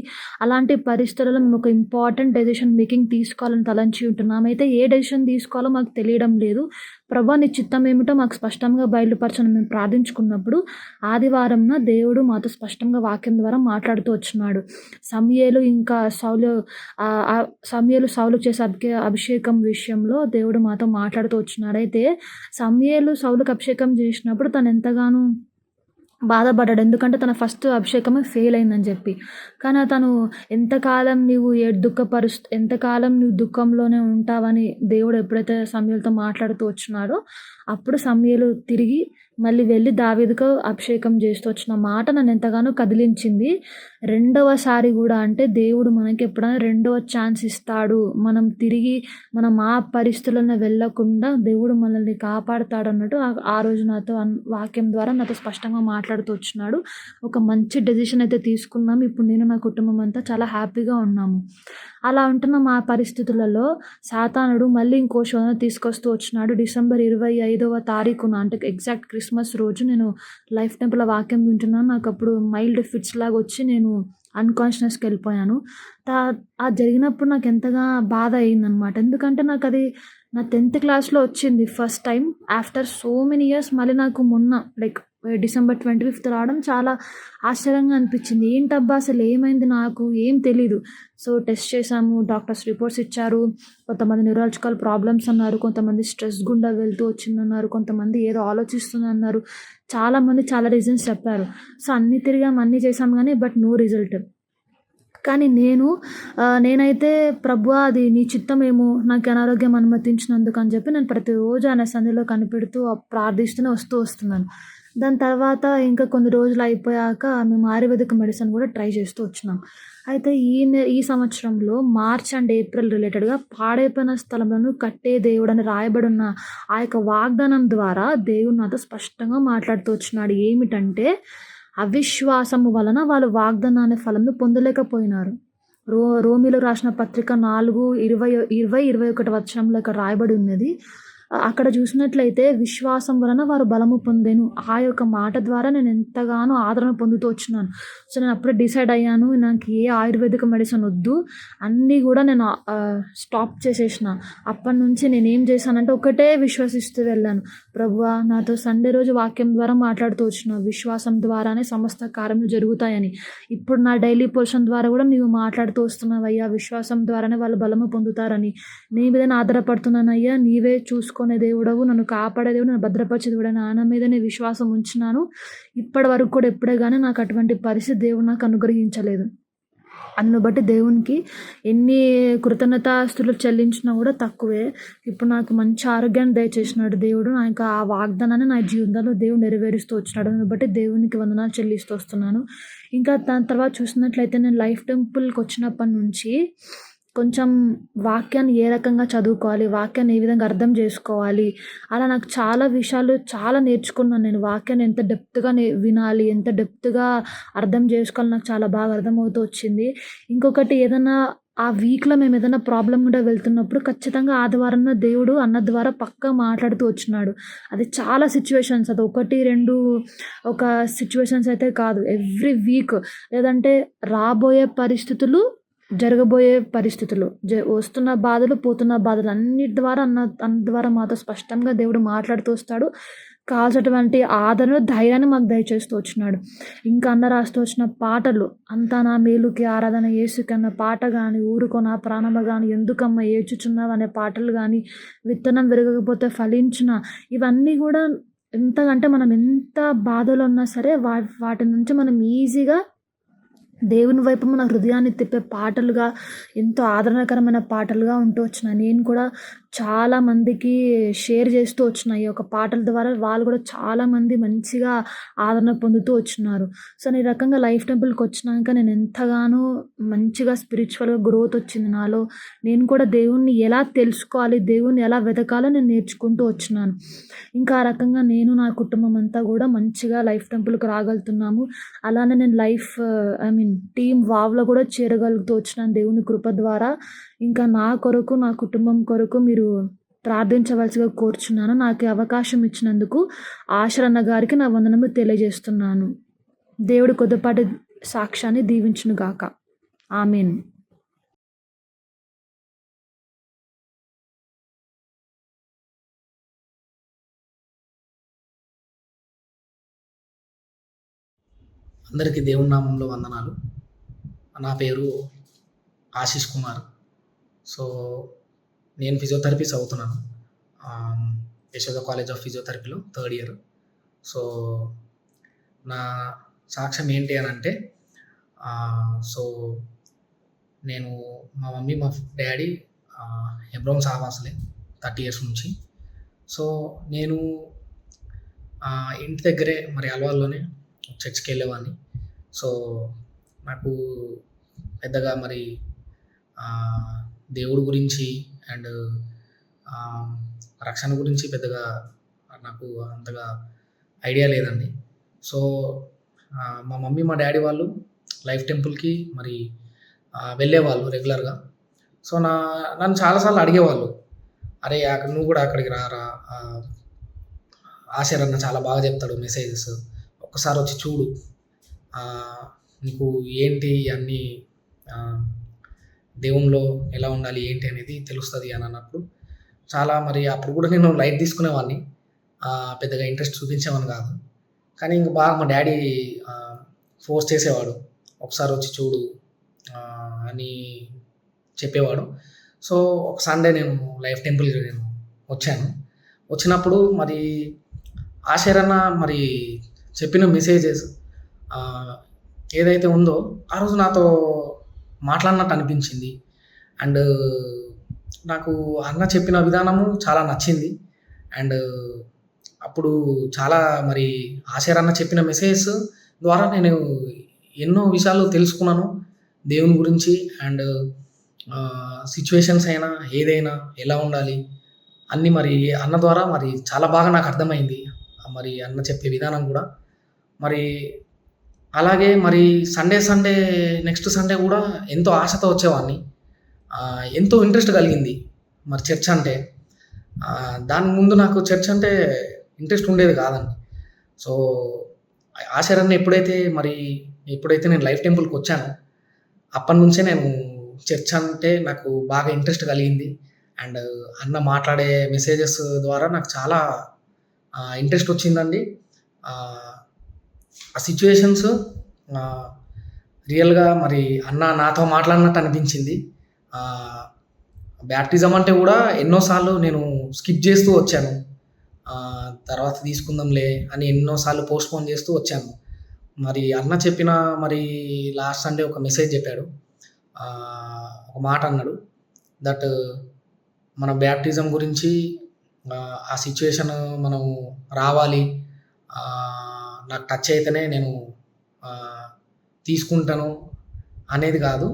అలాంటి పరిస్థితులలో మేము ఒక ఇంపార్టెంట్ డెసిషన్ మేకింగ్ తీసుకోవాలని తలంచి ఉంటున్నాం. అయితే ఏ డెసిషన్ తీసుకోవాలో మాకు తెలియడం లేదు. ప్రభువా, నీ చిత్తం ఏమిటో మాకు స్పష్టంగా బయలుపరచని మేము ప్రార్థించుకున్నప్పుడు ఆదివారంన దేవుడు మాతో స్పష్టంగా వాక్యం ద్వారా మాట్లాడుతూ వచ్చినాడు. సౌలు చేసే అభిషేకం విషయంలో దేవుడు మాతో మాట్లాడుతూ వచ్చినాడు. అయితే సౌలుకి అభిషేకం చేసినప్పుడు తను ఎంతగానో బాధపడ్డాడు. ఎందుకంటే తన ఫస్ట్ అభిషేకమే ఫెయిల్ అయిందని చెప్పి. కానీ తను ఎంతకాలం నువ్వు దుఃఖంలోనే ఉంటావని దేవుడు ఎప్పుడైతే సమూయేలుతో మాట్లాడుతూ వచ్చినాడో అప్పుడు సమూయేలు తిరిగి మళ్ళీ వెళ్ళి దావీదుకు అభిషేకం చేస్తూ వచ్చిన మాట నన్ను ఎంతగానో కదిలించింది. రెండవసారి కూడా, అంటే దేవుడు మనకి ఎప్పుడైనా రెండవ ఛాన్స్ ఇస్తాడు. మనం ఆ పరిస్థితులను వెళ్ళకుండా దేవుడు మనల్ని కాపాడుతాడు అన్నట్టు ఆ రోజు నాతో వాక్యం ద్వారా నాతో స్పష్టంగా మాట్లాడుతూ వచ్చినాడు. ఒక మంచి డెసిషన్ అయితే తీసుకున్నాము. ఇప్పుడు నేను, నా కుటుంబం అంతా చాలా హ్యాపీగా ఉన్నాము. అలా ఉంటున్న మా పరిస్థితులలో సాతానుడు మళ్ళీ ఇంకో శోధన తీసుకొస్తూ వచ్చినాడు. డిసెంబర్ 25వ తారీఖున, అంటే ఎగ్జాక్ట్ క్రిస్మస్ రోజు నేను లైఫ్ టెంపుల్ వాక్యం వింటున్నాను. నాకు అప్పుడు మైల్డ్ ఫిట్స్ లాగా వచ్చి నేను అన్కాన్షియస్కి వెళ్ళిపోయాను. అది జరిగినప్పుడు నాకు ఎంతగా బాధ అయిందనమాట. ఎందుకంటే నాకు అది నా 10th క్లాస్లో వచ్చింది first time after so many years. మళ్ళీ నాకు మొన్న డిసెంబర్ 25th రావడం చాలా ఆశ్చర్యంగా అనిపించింది. ఏంటబ్బా అసలు ఏమైంది, నాకు ఏం తెలీదు. సో టెస్ట్ చేశాము, డాక్టర్స్ రిపోర్ట్స్ ఇచ్చారు. కొంతమంది న్యూరాలజికల్ ప్రాబ్లమ్స్ అన్నారు, కొంతమంది స్ట్రెస్ గుండా వెళ్తూ వచ్చిందన్నారు, కొంతమంది ఏదో ఆలోచిస్తుంది అన్నారు. చాలామంది చాలా రీజన్స్ చెప్పారు. సో అన్నీ తిరిగాము, అన్నీ చేసాం, కానీ బట్ నో రిజల్ట్. కానీ నేనైతే ప్రభువా, అది నీ చిత్తమేమో, నాకు అనారోగ్యం అనుమతించినందుకు అని చెప్పి నేను ప్రతిరోజు ఆయన సన్నిధిలో కనిపెడుతూ ప్రార్థిస్తూనే వస్తున్నాను. దాని తర్వాత ఇంకా కొన్ని రోజులు అయిపోయాక మేము ఆయుర్వేదిక్ మెడిసిన్ కూడా ట్రై చేస్తూ వచ్చినాం. అయితే ఈ సంవత్సరంలో మార్చ్ అండ్ ఏప్రిల్ రిలేటెడ్గా పాడైపోయిన స్థలంలో కట్టే దేవుడు అని రాయబడి ఉన్న ఆ యొక్క వాగ్దానం ద్వారా దేవుడు నాతో స్పష్టంగా మాట్లాడుతూ వచ్చినాడు. ఏమిటంటే, అవిశ్వాసము వలన వాళ్ళు వాగ్దానాన్ని ఫలంను పొందలేకపోయినారు. రోమిలో రాసిన పత్రిక 4:20-21 వచనంలో రాయబడి ఉన్నది. అక్కడ చూసినట్లయితే విశ్వాసం వలన వారు బలము పొందెను. ఆ యొక్క మాట ద్వారా నేను ఎంతగానో ఆదరణ పొందుతూ వచ్చినాను. సో నేను అప్పుడే డిసైడ్ అయ్యాను, నాకు ఏ ఆయుర్వేదిక మెడిసిన్ వద్దు, అన్నీ కూడా నేను స్టాప్ చేసేసిన. అప్పటి నుంచి నేను ఏం చేశానంటే ఒకటే విశ్వసిస్తూ వెళ్ళాను. ప్రభువా, నాతో సండే రోజు వాక్యం ద్వారా మాట్లాడుతూ వచ్చిన విశ్వాసం ద్వారానే సమస్త కార్యములు జరుగుతాయని. ఇప్పుడు నా డైలీ పోర్షన్ ద్వారా కూడా నీవు మాట్లాడుతూ వస్తున్నావయ్యా, విశ్వాసం ద్వారానే వాళ్ళు బలము పొందుతారని. నీ మీద ఆధారపడుతున్నానయ్యా, నీవే చూసుకునే దేవుడవు, నన్ను కాపాడే దేవుడు, నన్ను భద్రపరిచే దేవుడు, నాన్న మీద నేను విశ్వాసం ఉంచినాను. ఇప్పటి వరకు కూడా ఎప్పుడే కానీ నాకు అటువంటి పరిస్థితి దేవుడు నాకు అనుగ్రహించలేదు. అందును బట్టి దేవునికి ఎన్ని కృతజ్ఞతాస్తులు చెల్లించినా కూడా తక్కువే. ఇప్పుడు నాకు మంచి ఆరోగ్యాన్ని దయచేసినాడు దేవుడు. నాకు ఆ వాగ్దానాన్ని నా జీవితంలో దేవుడు నెరవేరుస్తూ వచ్చినాడు. అందును బట్టి దేవునికి వందనాలు చెల్లిస్తూ వస్తున్నాను. ఇంకా దాని తర్వాత చూసినట్లయితే నేను లైఫ్ టెంపుల్కి వచ్చినప్పటి నుంచి కొంచెం వాక్యాన్ని ఏ రకంగా చదువుకోవాలి, వాక్యాన్ని ఏ విధంగా అర్థం చేసుకోవాలి, అలా నాకు చాలా విషయాలు చాలా నేర్చుకున్నాను. నేను వాక్యాన్ని ఎంత డెప్త్గా వినాలి, ఎంత డెప్త్గా అర్థం చేసుకోవాలి, నాకు చాలా బాగా అర్థమవుతూ వచ్చింది. ఇంకొకటి, ఏదైనా ఆ వీక్లో మేము ఏదైనా ప్రాబ్లం కూడా వెళ్తున్నప్పుడు ఖచ్చితంగా ఆదివారం దేవుడు అన్న ద్వారా పక్కా మాట్లాడుతూ వచ్చినాడు. అది చాలా సిచ్యువేషన్స్, అది 1, 2 ఒక సిచ్యువేషన్స్ అయితే కాదు, ఎవ్రీ వీక్. లేదంటే రాబోయే పరిస్థితులు, జరగబోయే పరిస్థితులు, వస్తున్న బాధలు, పోతున్న బాధలు అన్నిటి ద్వారా అన్న ద్వారా మాతో స్పష్టంగా దేవుడు మాట్లాడుతూ వస్తాడు. కావాల్సినటువంటి ఆదరణ, ధైర్యాన్ని మాకు దయచేస్తూ వచ్చినాడు. ఇంకా అన్న రాస్తూ వచ్చిన పాటలు, అంతా నా మేలుకి ఆరాధన యేసుకి అన్న పాట కానీ, ఊరుకో నా ప్రాణమ కానీ, ఎందుకమ్మ ఏడ్చుచున్నావు అనే పాటలు కానీ, విత్తనం విరగకపోతే ఫలించిన, ఇవన్నీ కూడా ఎంతకంటే మనం ఎంత బాధలో ఉన్నా సరే వాటి నుంచి మనం ఈజీగా దేవుని వైపు మన హృదయాన్ని తిప్పే పాటలుగా, ఎంతో ఆదరణకరమైన పాటలుగా ఉంటూ వచ్చినాయి. నేను కూడా చాలామందికి షేర్ చేస్తూ వచ్చిన ఈ యొక్క పాటల ద్వారా వాళ్ళు కూడా చాలామంది మంచిగా ఆదరణ పొందుతూ వచ్చినారు. సో ఈ రకంగా లైఫ్ టెంపుల్కి వచ్చినాక నేను ఎంతగానో మంచిగా స్పిరిచువల్గా గ్రోత్ వచ్చింది నాలో. నేను కూడా దేవుణ్ణి ఎలా తెలుసుకోవాలి, దేవుణ్ణి ఎలా వెతకాలో నేను నేర్చుకుంటూ వచ్చినాను. ఇంకా ఆ రకంగా నేను, నా కుటుంబం అంతా కూడా మంచిగా లైఫ్ టెంపుల్కి రాగలుగుతున్నాము. అలానే నేను టీమ్ వావ్లో కూడా చేరగలుగుతూ వచ్చినాను దేవుని కృప ద్వారా. ఇంకా నా కొరకు, నా కుటుంబం కొరకు మీరు ప్రార్థించవలసిగా కోరుచున్నాను. నాకు అవకాశం ఇచ్చినందుకు ఆశరన్న గారికి నా వందనము తెలియజేస్తున్నాను. దేవుడు కొద్దిపాటి సాక్ష్యాన్ని దీవించును గాక. ఆమేన్. అందరికీ దేవుని నామంలో వందనాలు. నా పేరు ఆశీష్ కుమార్. సో నేను ఫిజియోథెరపీ చదువుతున్నాను, యశోద కాలేజ్ ఆఫ్ ఫిజియోథెరపీలో 3rd ఇయర్. సో నా సాక్ష్యం ఏంటి అని అంటే, సో నేను, మా మమ్మీ, మా డాడీ హెబ్రోన్ సహవాసులే 30 years నుంచి. సో నేను ఇంటి దగ్గరే మరి అలవాల్లోనే చర్చ్కి వెళ్ళేవాడిని. సో నాకు పెద్దగా మరి దేవుడి గురించి అండ్ రక్షణ గురించి పెద్దగా నాకు అంతగా ఐడియా లేదండి. సో మా మమ్మీ, మా డాడీ వాళ్ళు లైఫ్ టెంపుల్కి మరి వెళ్ళేవాళ్ళు రెగ్యులర్గా. సో నన్ను చాలాసార్లు అడిగేవాళ్ళు, అరే అక్కడ నువ్వు కూడా అక్కడికి రారా, ఆశరన్న చాలా బాగా చెప్తాడు మెసేజెస్, ఒక్కసారి వచ్చి చూడు, నీకు ఏంటి అన్నీ దేవునిలో ఎలా ఉండాలి ఏంటి అనేది తెలుస్తుంది అని అన్నప్పుడు చాలా మరి అప్పుడు కూడా నేను లైట్ తీసుకునేవాడిని, పెద్దగా ఇంట్రెస్ట్ చూపించేవాడిని కాదు. కానీ ఇంక బాగా మా డాడీ ఫోర్స్ చేసేవాడు, ఒకసారి వచ్చి చూడు అని చెప్పేవాడు. సో ఒక సండే నేను లైఫ్ టెంపుల్కి నేను వచ్చినప్పుడు మరి ఆశరన్న మరి చెప్పిన మెసేజెస్ ఏదైతే ఉందో ఆ రోజు నాతో మాట్లాడినట్టు అనిపించింది. అండ్ నాకు అన్న చెప్పిన విధానము చాలా నచ్చింది. అండ్ అప్పుడు చాలా మరి ఆశరన్న చెప్పిన మెసేజెస్ ద్వారా నేను ఎన్నో విషయాలు తెలుసుకున్నాను దేవుని గురించి. అండ్ సిచ్యువేషన్స్ అయినా ఏదైనా ఎలా ఉండాలి అన్నీ మరి అన్న ద్వారా మరి చాలా బాగా నాకు అర్థమైంది. మరి అన్న చెప్పే విధానం కూడా మరి అలాగే మరి సండే నెక్స్ట్ సండే కూడా ఎంతో ఆశతో వచ్చేవాడిని, ఎంతో ఇంట్రెస్ట్ కలిగింది మరి చర్చ్ అంటే. దాని ముందు నాకు చర్చ్ అంటే ఇంట్రెస్ట్ ఉండేది కాదండి. సో, ఆశరన్న ఎప్పుడైతే నేను లైఫ్ టెంపుల్‌కి వచ్చానో, అప్పటినుంచే నేను చర్చ్ అంటే నాకు బాగా ఇంట్రెస్ట్ కలిగింది. అండ్ అన్న మాట్లాడే మెసేజెస్ ద్వారా నాకు చాలా ఇంట్రెస్ట్ వచ్చిందండి. ఆ సిట్యుయేషన్స్ రియల్‌గా అన్న నాతో మాట్లాడినట్టు అనిపించింది. బ్యాప్టిజం అంటే కూడా ఎన్నో సార్లు నేను స్కిప్ చేస్తూ వచ్చాను. తర్వాత తీసుకుందాంలే అని ఎన్నో సార్లు పోస్ట్‌పోన్ చేస్తూ వచ్చాను. అన్న చెప్పిన లాస్ట్ సండే ఒక మెసేజ్ చెప్పాడు. ఒక మాట అన్నాడు. దట్ మన బ్యాప్టిజం గురించి ఆ సిట్యుయేషన్ మనం రావాలి. నాకు టచ్ అయితేనే నేను తీసుకుంటాను అనేది కాదు.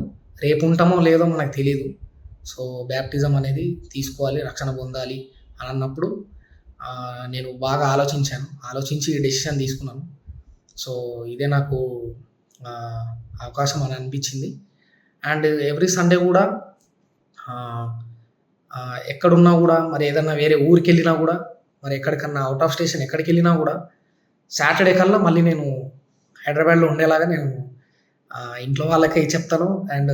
రేపు ఉంటామో లేదో మనకు తెలీదు. సో, బ్యాప్టిజం అనేది తీసుకోవాలి, రక్షణ పొందాలి అని అన్నప్పుడు నేను బాగా ఆలోచించి డెసిషన్ తీసుకున్నాను. సో, ఇదే నాకు అవకాశం అని అనిపించింది. అండ్ ఎవ్రీ సండే కూడా ఎక్కడున్నా కూడా ఏదన్నా వేరే ఊరికెళ్ళినా కూడా ఎక్కడికన్నా అవుట్ ఆఫ్ స్టేషన్ ఎక్కడికెళ్ళినా కూడా సాటర్డే కల్లా మళ్ళీ నేను హైదరాబాద్‌లో ఉండేలాగా నేను ఇంట్లో వాళ్ళకి చెప్తాను. అండ్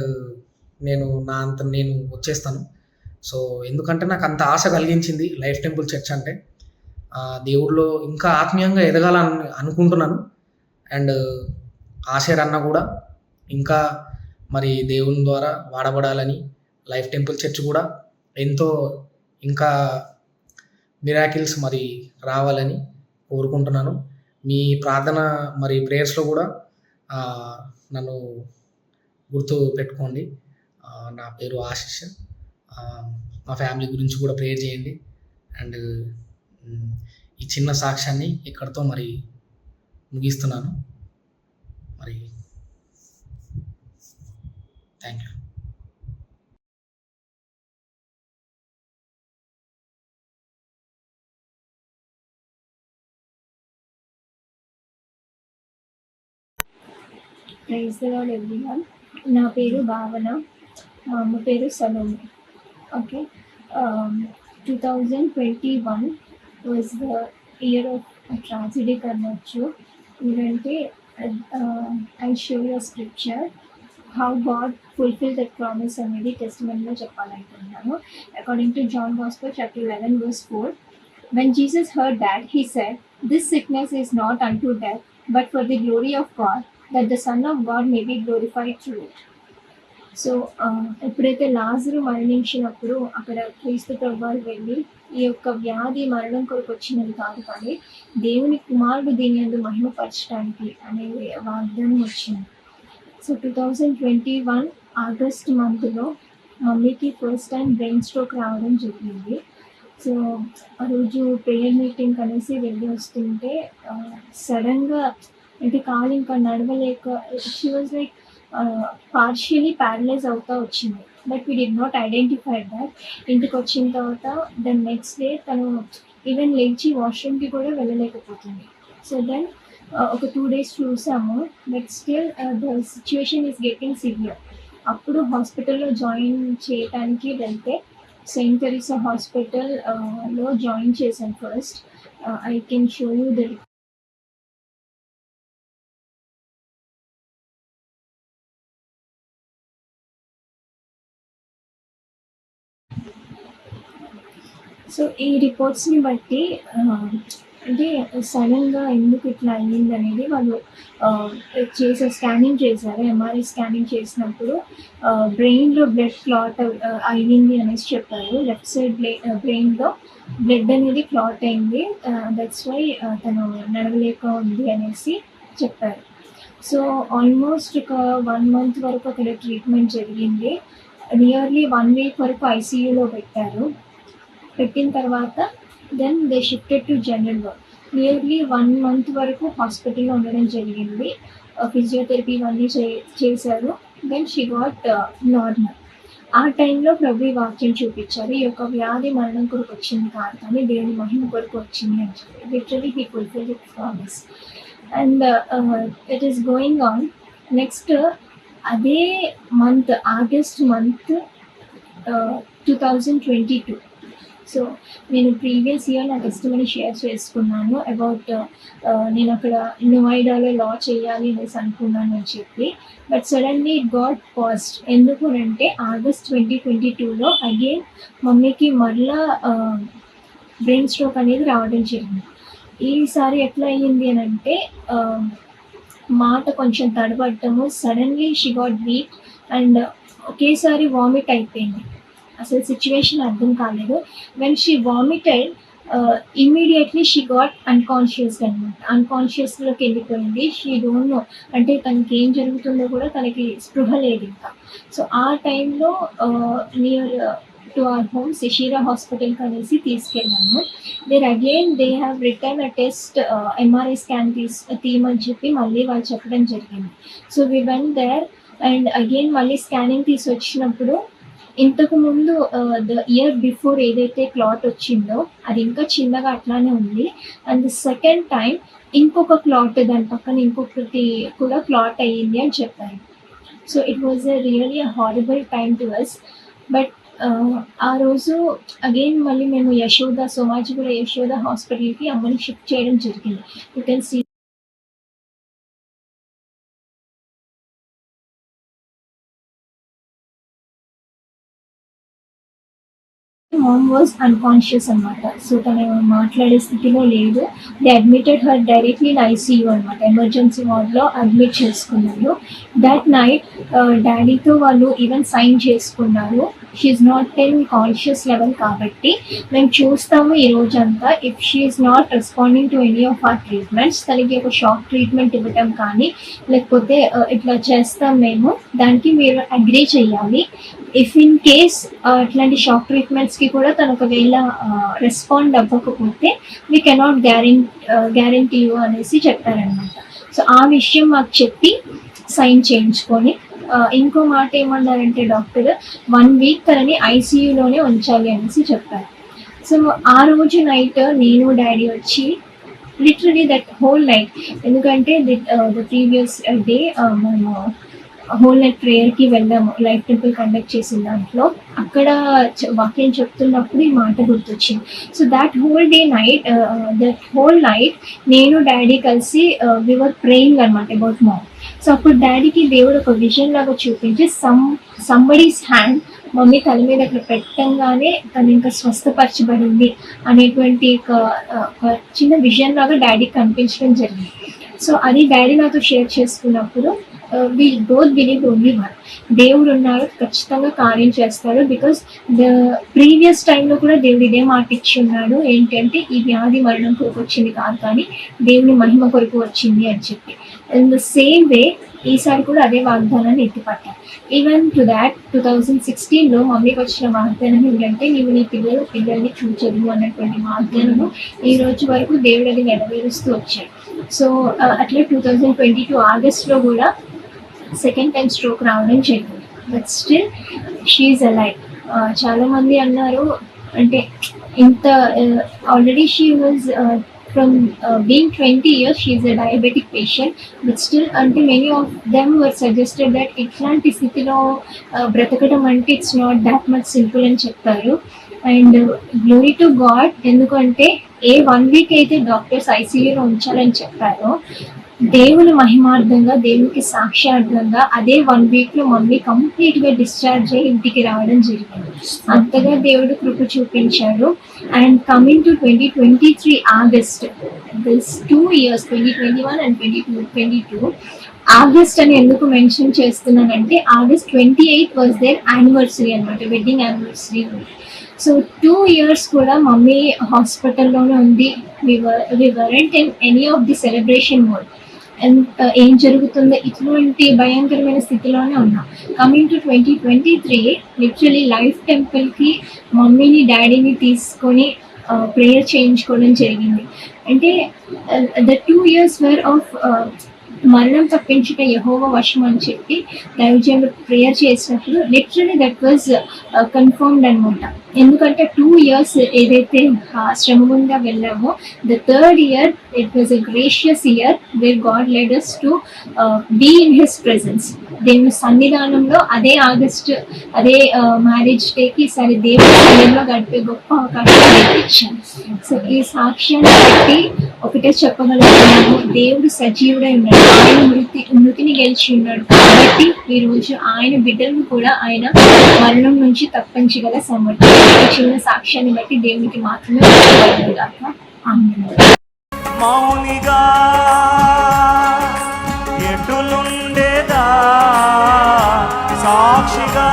నా అంత నేను వచ్చేస్తాను. సో, ఎందుకంటే నాకు అంత ఆశ కలిగించింది లైఫ్ టెంపుల్ చర్చ్ అంటే. దేవుడిలో ఇంకా ఆత్మీయంగా ఎదగాలని అనుకుంటున్నాను. అండ్ ఆషర్ అన్న కూడా ఇంకా దేవుని ద్వారా వాడబడాలని, లైఫ్ టెంపుల్ చర్చ్ కూడా ఎంతో ఇంకా మిరాకిల్స్ రావాలని కోరుకుంటున్నాను. మీ ప్రార్థన ప్రేయర్స్‌లో కూడా నన్ను గుర్తు పెట్టుకోండి. నా పేరు ఆశిష్. మా ఫ్యామిలీ గురించి కూడా ప్రేయర్ చేయండి. అండ్ ఈ చిన్న సాక్ష్యాన్ని ఇక్కడితో ముగిస్తున్నాను. Thank you. Praise the Lord everyone. నా పేరు భావన, మా అమ్మ పేరు Salomi. Okay, 2021 was the year of tragedy అనొచ్చు. ఎందుకంటే I show your scripture how God fulfil that promise అనేది టెస్టిమనీలో చెప్పాలనుకుంటున్నాను. According to John gospel chapter 11 verse 4, when Jesus heard that, he said, "This sickness is not unto death, but for the glory of God, that the Son of God may be glorified through it." So ఎప్పుడైతే లాజరు మరణించినప్పుడు అక్కడ క్రీస్తు ప్రభువారు వెళ్ళి ఈ యొక్క వ్యాధి మరణం కొరకు వచ్చినది కాదు, కానీ దేవుని కుమారుడు దీని యందు మహిమపరచడానికి అనే వాగ్దానం వచ్చింది. సో 2021 ఆగస్ట్ మంత్లో మమ్మీకి ఫస్ట్ టైం బ్రెయిన్ స్ట్రోక్ రావడం జరిగింది. సో ఆ రోజు ప్రేయర్ మీటింగ్ అనేసి వెళ్ళి వస్తుంటే సడన్గా అంటే కాలు ఇంకా నడవలేక she was like partially paralyse అవుతా వచ్చింది. But we did not identify that. ఇంటికి వచ్చిన తర్వాత దెన్ నెక్స్ట్ డే తను ఈవెన్ లేచి వాష్రూమ్కి కూడా వెళ్ళలేకపోతుంది. సో దెన్ ఒక 2 days చూసాము, but still the situation is getting severe. అప్పుడు హాస్పిటల్లో జాయిన్ చేయడానికి వెళ్తే సెయింట్ తెరీసా హాస్పిటల్లో జాయిన్ చేశాను first. I can show you the so ఈ రిపోర్ట్స్ని బట్టి అంటే సడన్గా ఎందుకు ఇట్లా అయ్యింది అనేది వాళ్ళు స్కానింగ్ చేశారు. ఎంఆర్ఐ స్కానింగ్ చేసినప్పుడు బ్రెయిన్లో బ్లడ్ క్లాట్ అయ్యింది అనేసి చెప్పారు. లెఫ్ట్ సైడ్ బ్రెయిన్లో బ్లడ్ అనేది క్లాట్ అయింది, దట్స్ వై తను నడవలేక ఉంది అనేసి చెప్పారు. సో ఆల్మోస్ట్ ఒక 1 month వరకు అక్కడ ట్రీట్మెంట్ జరిగింది. నియర్లీ 1 week వరకు ఐసీయూలో పెట్టిన తర్వాత then they shifted to general ward. Nearly 1 month వరకు హాస్పిటల్లో ఉండడం జరిగింది. ఫిజియోథెరపీ ఇవన్నీ చేశారు. Then she got normal. ఆ టైంలో ప్రభు వాక్యం చూపించారు, ఈ యొక్క వ్యాధి మరణం కొరకు వచ్చింది కాదు, కానీ దేవుని మహిమ కొరకు వచ్చింది అని చెప్పి. Literally he fulfilled his promise. And it is going on. Next అదే మంత్ ఆగస్ట్ మంత్ 2022. సో నేను ప్రీవియస్ ఇయర్ నా టెస్టిమనీ షేర్ చేసుకున్నాను అబౌట్ నేను అక్కడ నోయిడాలో లా చేయాలి అనేసి అనుకున్నాను అని చెప్పి. But suddenly it got paused. ఎందుకు అంటే ఆగస్ట్ 2022లో అగైన్ మమ్మీకి మరలా బ్రెయిన్ స్ట్రోక్ అనేది రావడం జరిగింది. ఈసారి ఎట్లా అయ్యింది అని అంటే మాట కొంచెం తడబడటము, suddenly she got weak and ఒకేసారి వామిట్ అయిపోయింది. అసలు సిచ్యువేషన్ అర్థం కాలేదు. When she vomited immediately she got unconscious అనమాట. అన్కాన్షియస్లోకి వెళ్ళిపోయింది. షీ డోంట్ నో, అంటే తనకి ఏం జరుగుతుందో కూడా తనకి స్పృహ లేదు ఇంకా. సో ఆ టైంలో near to our home Shishira హాస్పిటల్కి అనేసి తీసుకెళ్ళాము. There again they have return a test MRI scan తీయమని చెప్పి మళ్ళీ వాళ్ళు చెప్పడం జరిగింది. So we went there and again మళ్ళీ స్కానింగ్ తీసి వచ్చినప్పుడు ఇంతకు ముందు ద ఇయర్ బిఫోర్ ఏదైతే క్లాట్ వచ్చిందో అది ఇంకా చిన్నగా అట్లానే ఉంది. అండ్ ద సెకండ్ టైం ఇంకొక క్లాట్ దాని పక్కన ఇంకొకటి కూడా క్లాట్ అయ్యింది అని చెప్పారు. So it was really a horrible time to us. But ఆ రోజు అగైన్ మళ్ళీ మేము సోమాజిగూడ యశోద హాస్పిటల్కి అమ్మని షిఫ్ట్ చేయడం జరిగింది. You can see mom was unconscious అనమాట. సో తను మాట్లాడే స్థితిలో లేదు. They admitted her directly in ICU అనమాట. ఎమర్జెన్సీ వార్డ్లో అడ్మిట్ చేసుకున్నారు. దట్ నైట్ డాడీతో వాళ్ళు ఈవెన్ సైన్ చేసుకున్నారు. She's not in conscious level కాబట్టి మేము చూస్తాము ఈ రోజంతా. If she's not responding to any of our treatments, తనకి ఒక షాక్ ట్రీట్మెంట్ ఇవ్వటం కానీ లేకపోతే ఇట్లా చేస్తాం మేము, దానికి మీరు అగ్రీ చేయాలి. ఇఫ్ ఇన్ కేస్ అట్లాంటి షాక్ ట్రీట్మెంట్స్కి కూడా తను ఒకవేళ రెస్పాండ్ అవ్వకపోతే వీ కెనాట్ గ్యారంటీ యూ అనేసి చెప్పారనమాట. సో ఆ విషయం మాకు చెప్పి సైన్ చేయించుకొని ఇంకో మాట ఏమన్నారంటే డాక్టర్ 1 వీక్ తనని ఐసీయూలోనే ఉంచాలి అనేసి చెప్పారు. సో ఆ రోజు నైట్ నేను డాడీ వచ్చి లిటరలీ దట్ హోల్ నైట్, ఎందుకంటే ద ప్రీవియస్ డే మేము హోల్ నైట్ ప్రేయర్కి వెళ్ళాము లైఫ్ టెంపుల్ కండక్ట్ చేసిన దాంట్లో. అక్కడ వాక్యం చెప్తున్నప్పుడు ఈ మాట గుర్తొచ్చింది. సో దట్ హోల్ నైట్ నేను డాడీ కలిసి వి వర్ ప్రేయింగ్ అనమాట అబౌట్ మామ్. సో అప్పుడు డాడీకి దేవుడు ఒక విజన్ లాగా చూపించి సంబడీస్ హ్యాండ్ మమ్మీ తల మీద అట్లా పెట్టంగానే తను ఇంకా స్వస్థపరచబడింది అనేటువంటి ఒక చిన్న విజన్ లాగా డాడీకి కనిపించడం జరిగింది. సో అది డాడీ నాతో షేర్ చేసుకున్నప్పుడు we both believe only one. దేవుడు ఉన్నాడు, ఖచ్చితంగా కార్యం చేస్తాడు. బికాస్ ద ప్రీవియస్ టైంలో కూడా దేవుడు ఇదే మాట ఇచ్చి ఉన్నాడు, ఏంటంటే ఈ వ్యాధి మరణం కొరకు వచ్చింది కాదు కానీ దేవుని మహిమ కొరకు వచ్చింది అని చెప్పి. ఇన్ ద సేమ్ వే ఈసారి కూడా అదే వాగ్దానాన్ని ఎత్తిపట్టాను. ఈవెన్ టు దాట్ 2016లో మమ్మీకి వచ్చిన వాగ్దానం ఏంటంటే నీవు నీ పిల్లల్ని చూచదు అన్నటువంటి వాగ్దానము ఈ రోజు వరకు దేవుడు అది నెరవేరుస్తూ వచ్చాడు. సో అట్లా 2022 ఆగస్ట్లో కూడా సెకండ్ టైం స్ట్రోక్ రావడం జరిగింది. But still she alive. చాలామంది అన్నారు అంటే ఇంత already she was from being 20 years she is a diabetic patient, but still until many of them were suggested that itlanti sthitilo bratakadam ante it's not that much simple అని చెప్పారు. And glory to God, ఎందుకంటే 1 week అయితే doctors ఐసీయూలో ఉంచాలని చెప్పారో దేవుని మహిమార్థంగా దేవునికి సాక్షార్థంగా అదే 1 వీక్లో మమ్మీ కంప్లీట్గా డిశ్చార్జ్ అయ్యి ఇంటికి రావడం జరిగింది. అంతగా దేవుడు కృప చూపించాడు. And coming to 2023 August, this 2 years 2021 and 2022 August అని ఎందుకు మెన్షన్ చేస్తున్నానంటే ఆగస్ట్ 28 వాజ్ దేర్ యానివర్సరీ అనమాట, వెడ్డింగ్ యానివర్సరీ. సో 2 years కూడా మమ్మీ హాస్పిటల్లోనే ఉంది. We weren't in any of the celebration mode. ఏం జరుగుతుందో ఇటువంటి భయంకరమైన స్థితిలోనే ఉన్నాం. కమింగ్ టు 2023 లిటరలీ లైఫ్ టెంపుల్కి మమ్మీని డాడీని తీసుకొని ప్రేయర్ చేయించుకోవడం జరిగింది. అంటే ద 2 years వేర్ ఆఫ్ మరణం తప్పించుట యెహోవా వశం అని చెప్పి దైవజనులు ప్రేయర్ చేసినప్పుడు లిటరలీ దట్ వాజ్ కన్ఫర్మ్డ్ అనమాట. ఎందుకంటే 2 years ఏదైతే శ్రమ గుండా వెళ్ళామో, the third year it was a gracious year where God led us to be in his presence. దేవుని సన్నిధానంలో అదే ఆగస్ట్ అదే మ్యారేజ్ డేకి ఈసారి దేవుని సన్నిధిలో గడిపే గొప్ప అవకాశం ఇచ్చాను. సో ఈ సాక్ష్యాన్ని బట్టి ఒకటే చెప్పగలుగుతున్నాము, దేవుడు సజీవుడై ఉన్నాడు, ఆయన మృతిని గెలిచి ఉన్నాడు. కాబట్టి ఈరోజు ఆయన బిడ్డలను కూడా ఆయన మరణం నుంచి తప్పించగల సమర్థుడు. చిన్న సాక్ష్యాన్ని బట్టి దేవునికి మాత్రమే మౌనిగా ఎటులుండేదా సాక్షిగా